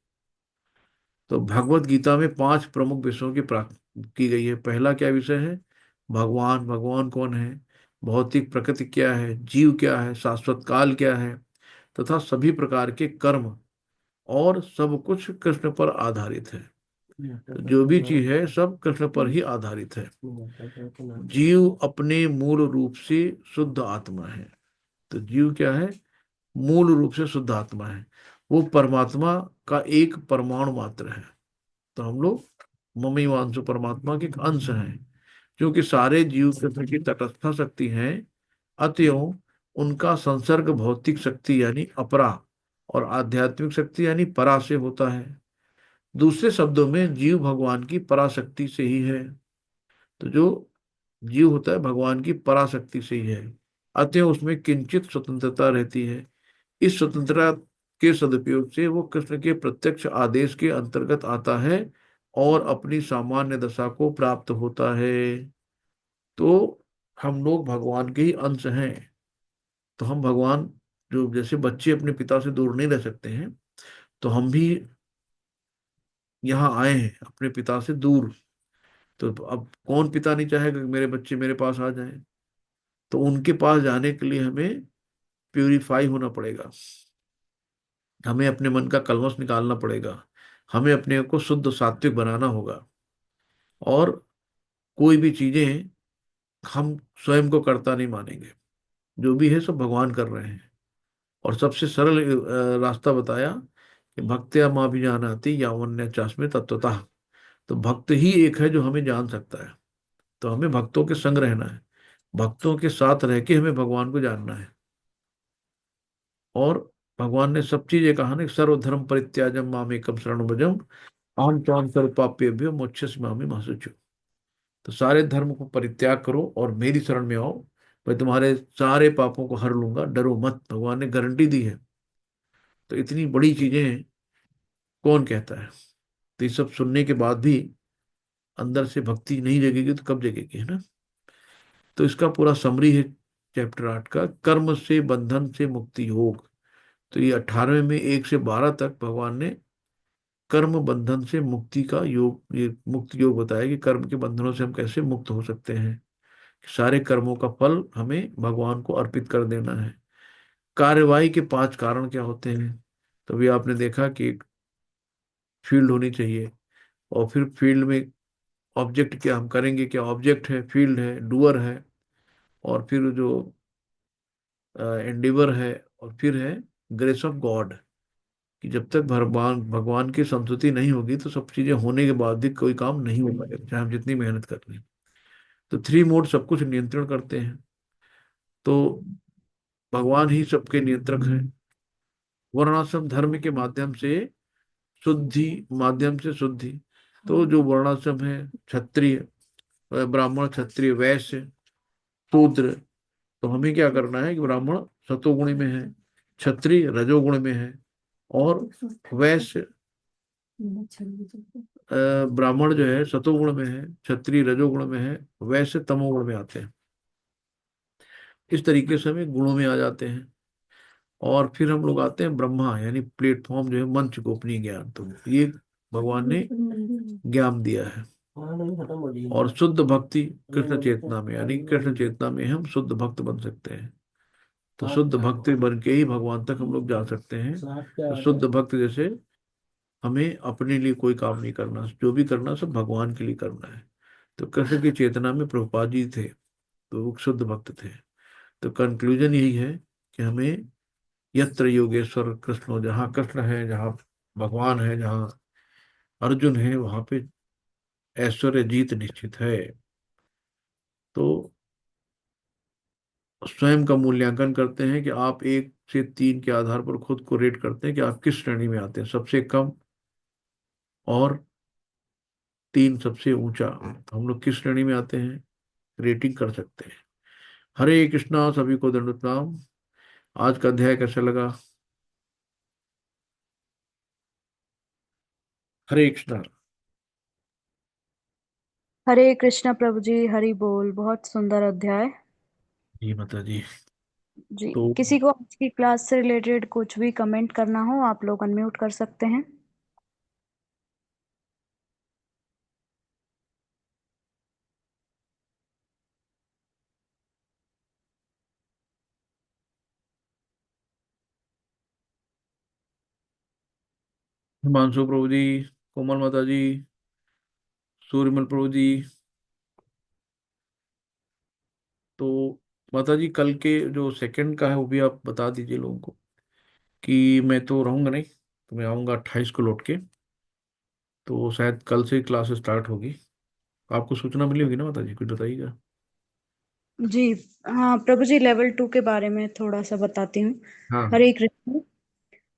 तो भगवत गीता में 5 प्रमुख विषयों की प्राप्ति की गई है। पहला क्या विषय है, भगवान। भगवान कौन है, भौतिक प्रकृति क्या है, जीव क्या है, शाश्वत काल क्या है, तथा सभी प्रकार के कर्म और सब कुछ कृष्ण पर आधारित है। तो जो भी चीज है सब कृष्ण पर ही आधारित है। जीव अपने मूल रूप से शुद्ध आत्मा है। तो जीव क्या है? मूल रूप से शुद्ध आत्मा है। वो परमात्मा का एक परमाणु मात्र है। तो हम लोग ममई वांसु परमात्मा के एक अंश हैं। क्योंकि सारे जीव कृष्ण की तटस्थ शक्ति हैं, अतएव उनका संसर्ग भौतिक शक्ति यानी अपरा और आध्यात्मिक शक्ति यानी परा से होता है। दूसरे शब्दों में जीव भगवान की पराशक्ति से ही है। तो जो जीव होता है भगवान की पराशक्ति से ही है, अतः उसमें किंचित स्वतंत्रता रहती है। इस स्वतंत्रता के सदुपयोग से वो कृष्ण के प्रत्यक्ष आदेश के अंतर्गत आता है और अपनी सामान्य दशा को प्राप्त होता है। तो हम लोग भगवान के ही अंश हैं। तो हम भगवान, जो जैसे बच्चे अपने पिता से दूर नहीं रह सकते हैं, तो हम भी यहाँ आए हैं अपने पिता से दूर। तो अब कौन पिता नहीं चाहेगा कि मेरे बच्चे मेरे पास आ जाएं? तो उनके पास जाने के लिए हमें प्यूरिफाई होना पड़ेगा। हमें अपने मन का कलमश निकालना पड़ेगा। हमें अपने को शुद्ध सात्विक बनाना होगा। और कोई भी चीजें हम स्वयं को कर्ता नहीं मानेंगे। जो भी है सब भगवान कर रहे हैं। और सबसे सरल रास्ता बताया कि भक्त्या माँ भी जानाति यावन्य चास्मे तत्वतः। तो भक्त ही एक है जो हमें जान सकता है। तो हमें भक्तों के संग रहना है। भक्तों के साथ रह के हमें भगवान को जानना है। और भगवान ने सब चीजें कहा ना, सर्वधर्म परित्याजम मामेकम शरणं व्रजम अहम त्वां सर्वपापेभ्यो मोक्षयिष्यामि मा शुचि। तो सारे धर्म को परित्याग करो और मेरी शरण में आओ, मैं तुम्हारे सारे पापों को हर लूंगा, डरो मत। भगवान ने गारंटी दी है। तो इतनी बड़ी चीजें कौन कहता है? तो ये सब सुनने के बाद भी अंदर से भक्ति नहीं जगेगी तो कब जगेगी, है ना? तो इसका पूरा समरी है चैप्टर 8 का, कर्म से बंधन से मुक्ति योग। तो ये 18वें में 1 से 12 तक भगवान ने कर्म बंधन से मुक्ति का योग, ये मुक्त योग बताया कि कर्म के बंधनों से हम कैसे मुक्त हो सकते हैं। सारे कर्मों का फल हमें भगवान को अर्पित कर देना है। कार्यवाही के 5 कारण क्या होते हैं? तो भी आपने देखा कि एक फील्ड होनी चाहिए। और फिर फील्ड में ऑब्जेक्ट क्या हम करेंगे, क्या ऑब्जेक्ट है, फील्ड है, डूअर है, और फिर जो एंडिवर है, और फिर है ग्रेस ऑफ गॉड। कि जब तक भगवान भगवान की संतुति नहीं होगी तो सब चीजें होने के बाद भी कोई काम नहीं हो पाएगा, चाहे हम जितनी मेहनत कर लें। तो 3 मोड सब कुछ नियंत्रण करते हैं। तो भगवान ही सबके नियंत्रक हैं। वर्णाश्रम धर्म के माध्यम से शुद्धि। तो जो वर्णाश्रम है, क्षत्रिय, ब्राह्मण, क्षत्रिय, वैश्य, शूद्र, तो हमें क्या करना है कि ब्राह्मण सतोगुण में है, क्षत्रिय रजोगुण में है, और वैश्य ब्राह्मण जो है सतोगुण में है, क्षत्रिय रजोगुण में है, वैश्य तमोगुण में आते हैं। इस तरीके से हमें गुणों में आ जाते हैं। और फिर हम लोग आते हैं ब्रह्मा, यानी प्लेटफॉर्म जो है मंच गोपनीय ज्ञान। तो ये भगवान ने ज्ञान दिया है। और शुद्ध भक्ति कृष्ण चेतना में, यानी कृष्ण चेतना में हम शुद्ध भक्त बन सकते हैं। तो शुद्ध भक्ति बन के ही भगवान तक हम लोग जा सकते हैं। तो शुद्ध भक्त जैसे हमें अपने लिए कोई काम नहीं करना, जो भी करना सब भगवान के लिए करना है। तो कृष्ण की चेतना में प्रभुपाद जी थे, तो वो शुद्ध भक्त थे। तो कंक्लूजन यही है कि हमें यत्र योगेश्वर कृष्ण, जहाँ कृष्ण है, जहाँ भगवान है, जहाँ अर्जुन है, वहां पे ऐश्वर्य जीत निश्चित है। तो स्वयं का मूल्यांकन करते हैं कि आप 1 से 3 के आधार पर खुद को रेट करते हैं कि आप किस श्रेणी में आते हैं, सबसे कम और 3 सबसे ऊंचा। तो हम लोग किस श्रेणी में आते हैं, रेटिंग कर सकते हैं। हरे कृष्णा, सभी को दंडवत प्रणाम। आज का अध्याय कैसा लगा? हरे कृष्णा। हरे कृष्णा प्रभु जी, हरि बोल। बहुत सुंदर अध्याय। जी माता जी। जी, तो किसी को आज की क्लास से रिलेटेड कुछ भी कमेंट करना हो, आप लोग अनम्यूट कर सकते हैं। हिमांशु प्रभु जी, कोमल माता जी, सूर्यमल प्रभु जी। तो माता जी कल के जो सेकंड का है वो भी आप बता दीजिए लोगों को, कि मैं तो रहूंगा नहीं, तो मैं आऊँगा 28 को लौट के। तो शायद कल से क्लासेस स्टार्ट होगी। आपको सूचना मिली होगी ना माता जी, कुछ बताइएगा। जी। हाँ प्रभु जी, लेवल 2 के बारे में थोड़ा सा बताती हूँ। हाँ। हरे कृष्ण।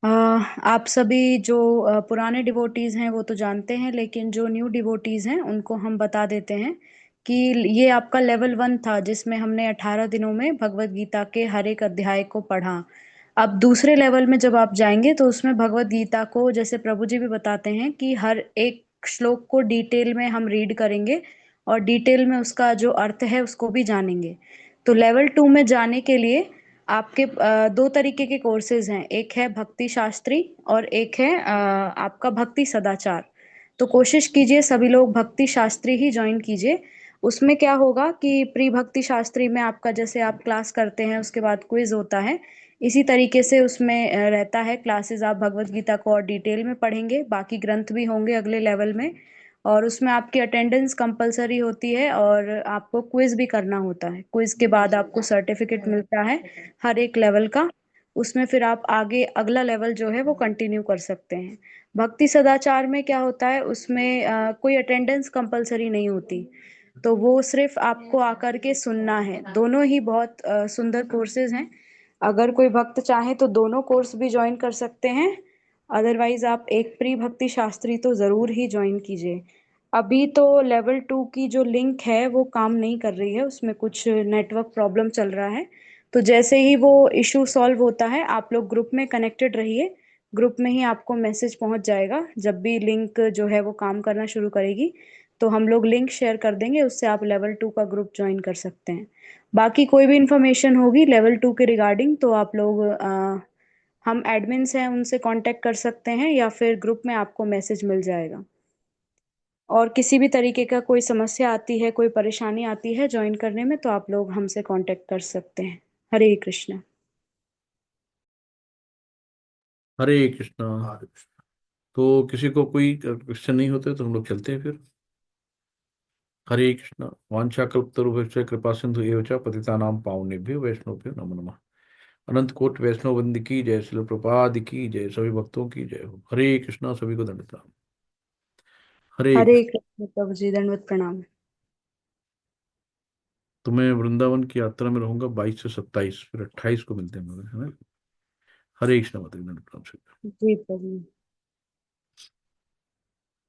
अ, आप सभी जो पुराने डिवोटीज हैं वो तो जानते हैं, लेकिन जो न्यू डिवोटीज हैं उनको हम बता देते हैं कि ये आपका लेवल 1 था, जिसमें हमने 18 दिनों में भगवत गीता के हर एक अध्याय को पढ़ा। अब दूसरे लेवल में जब आप जाएंगे तो उसमें भगवत गीता को, जैसे प्रभु जी भी बताते हैं, कि हर एक श्लोक को डिटेल में हम रीड करेंगे और डिटेल में उसका जो अर्थ है उसको भी जानेंगे। तो लेवल 2 में जाने के लिए आपके दो तरीके के कोर्सेज हैं, एक है भक्ति शास्त्री और एक है आपका भक्ति सदाचार। तो कोशिश कीजिए सभी लोग भक्ति शास्त्री ही ज्वाइन कीजिए। उसमें क्या होगा कि प्री भक्ति शास्त्री में आपका, जैसे आप क्लास करते हैं उसके बाद क्विज होता है, इसी तरीके से उसमें रहता है क्लासेस। आप भगवत गीता को और डिटेल में पढ़ेंगे, बाकी ग्रंथ भी होंगे अगले लेवल में, और उसमें आपकी अटेंडेंस कंपलसरी होती है और आपको क्विज भी करना होता है। क्विज के बाद आपको सर्टिफिकेट मिलता है हर एक लेवल का। उसमें फिर आप आगे अगला लेवल जो है वो कंटिन्यू कर सकते हैं। भक्ति सदाचार में क्या होता है, उसमें कोई अटेंडेंस कंपलसरी नहीं होती, तो वो सिर्फ आपको आकर के सुनना है। दोनों ही बहुत सुंदर कोर्सेज हैं। अगर कोई भक्त चाहे तो दोनों कोर्स भी ज्वाइन कर सकते हैं, अदरवाइज आप एक प्री भक्ति शास्त्री तो ज़रूर ही ज्वाइन कीजिए। अभी तो लेवल 2 की जो लिंक है वो काम नहीं कर रही है, उसमें कुछ नेटवर्क प्रॉब्लम चल रहा है। तो जैसे ही वो इशू सॉल्व होता है आप लोग ग्रुप में कनेक्टेड रहिए, ग्रुप में ही आपको मैसेज पहुंच जाएगा। जब भी लिंक जो है वो काम करना शुरू करेगी तो हम लोग लिंक शेयर कर देंगे, उससे आप लेवल 2 का ग्रुप ज्वाइन कर सकते हैं। बाकी कोई भी इंफॉर्मेशन होगी लेवल 2 के रिगार्डिंग तो आप लोग हम एडमिन्स हैं उनसे कांटेक्ट कर सकते हैं, या फिर ग्रुप में आपको मैसेज मिल जाएगा। और किसी भी तरीके का कोई समस्या आती है, कोई परेशानी आती है ज्वाइन करने में, तो आप लोग हमसे कांटेक्ट कर सकते हैं। हरे कृष्णा। हरे कृष्णा, हरे कृष्णा। तो किसी को कोई क्वेश्चन नहीं होते तो हम लोग चलते हैं फिर। हरे कृष्णा। वांछा कल्पतरुभ्यश्च कृपा सिंधु एव च पतितानां पावनेभ्यो वैष्णवेभ्यो नमो नमः। अनंत कोट वैष्णव वंद की जय, शिल प्रपाद की जय, सभी भक्तों की जय हो। हरे कृष्णा, सभी को दंडवत प्रणाम। हरे हरे कृष्ण। कृष्ण प्रभु जी, दंडवत प्रणाम। तो मैं वृंदावन की यात्रा में रहूंगा 22 से 27, फिर 28 को मिलते हैं हम लोग, है ना। हरे कृष्ण, माता दंडवत प्रणाम। जी प्रभु।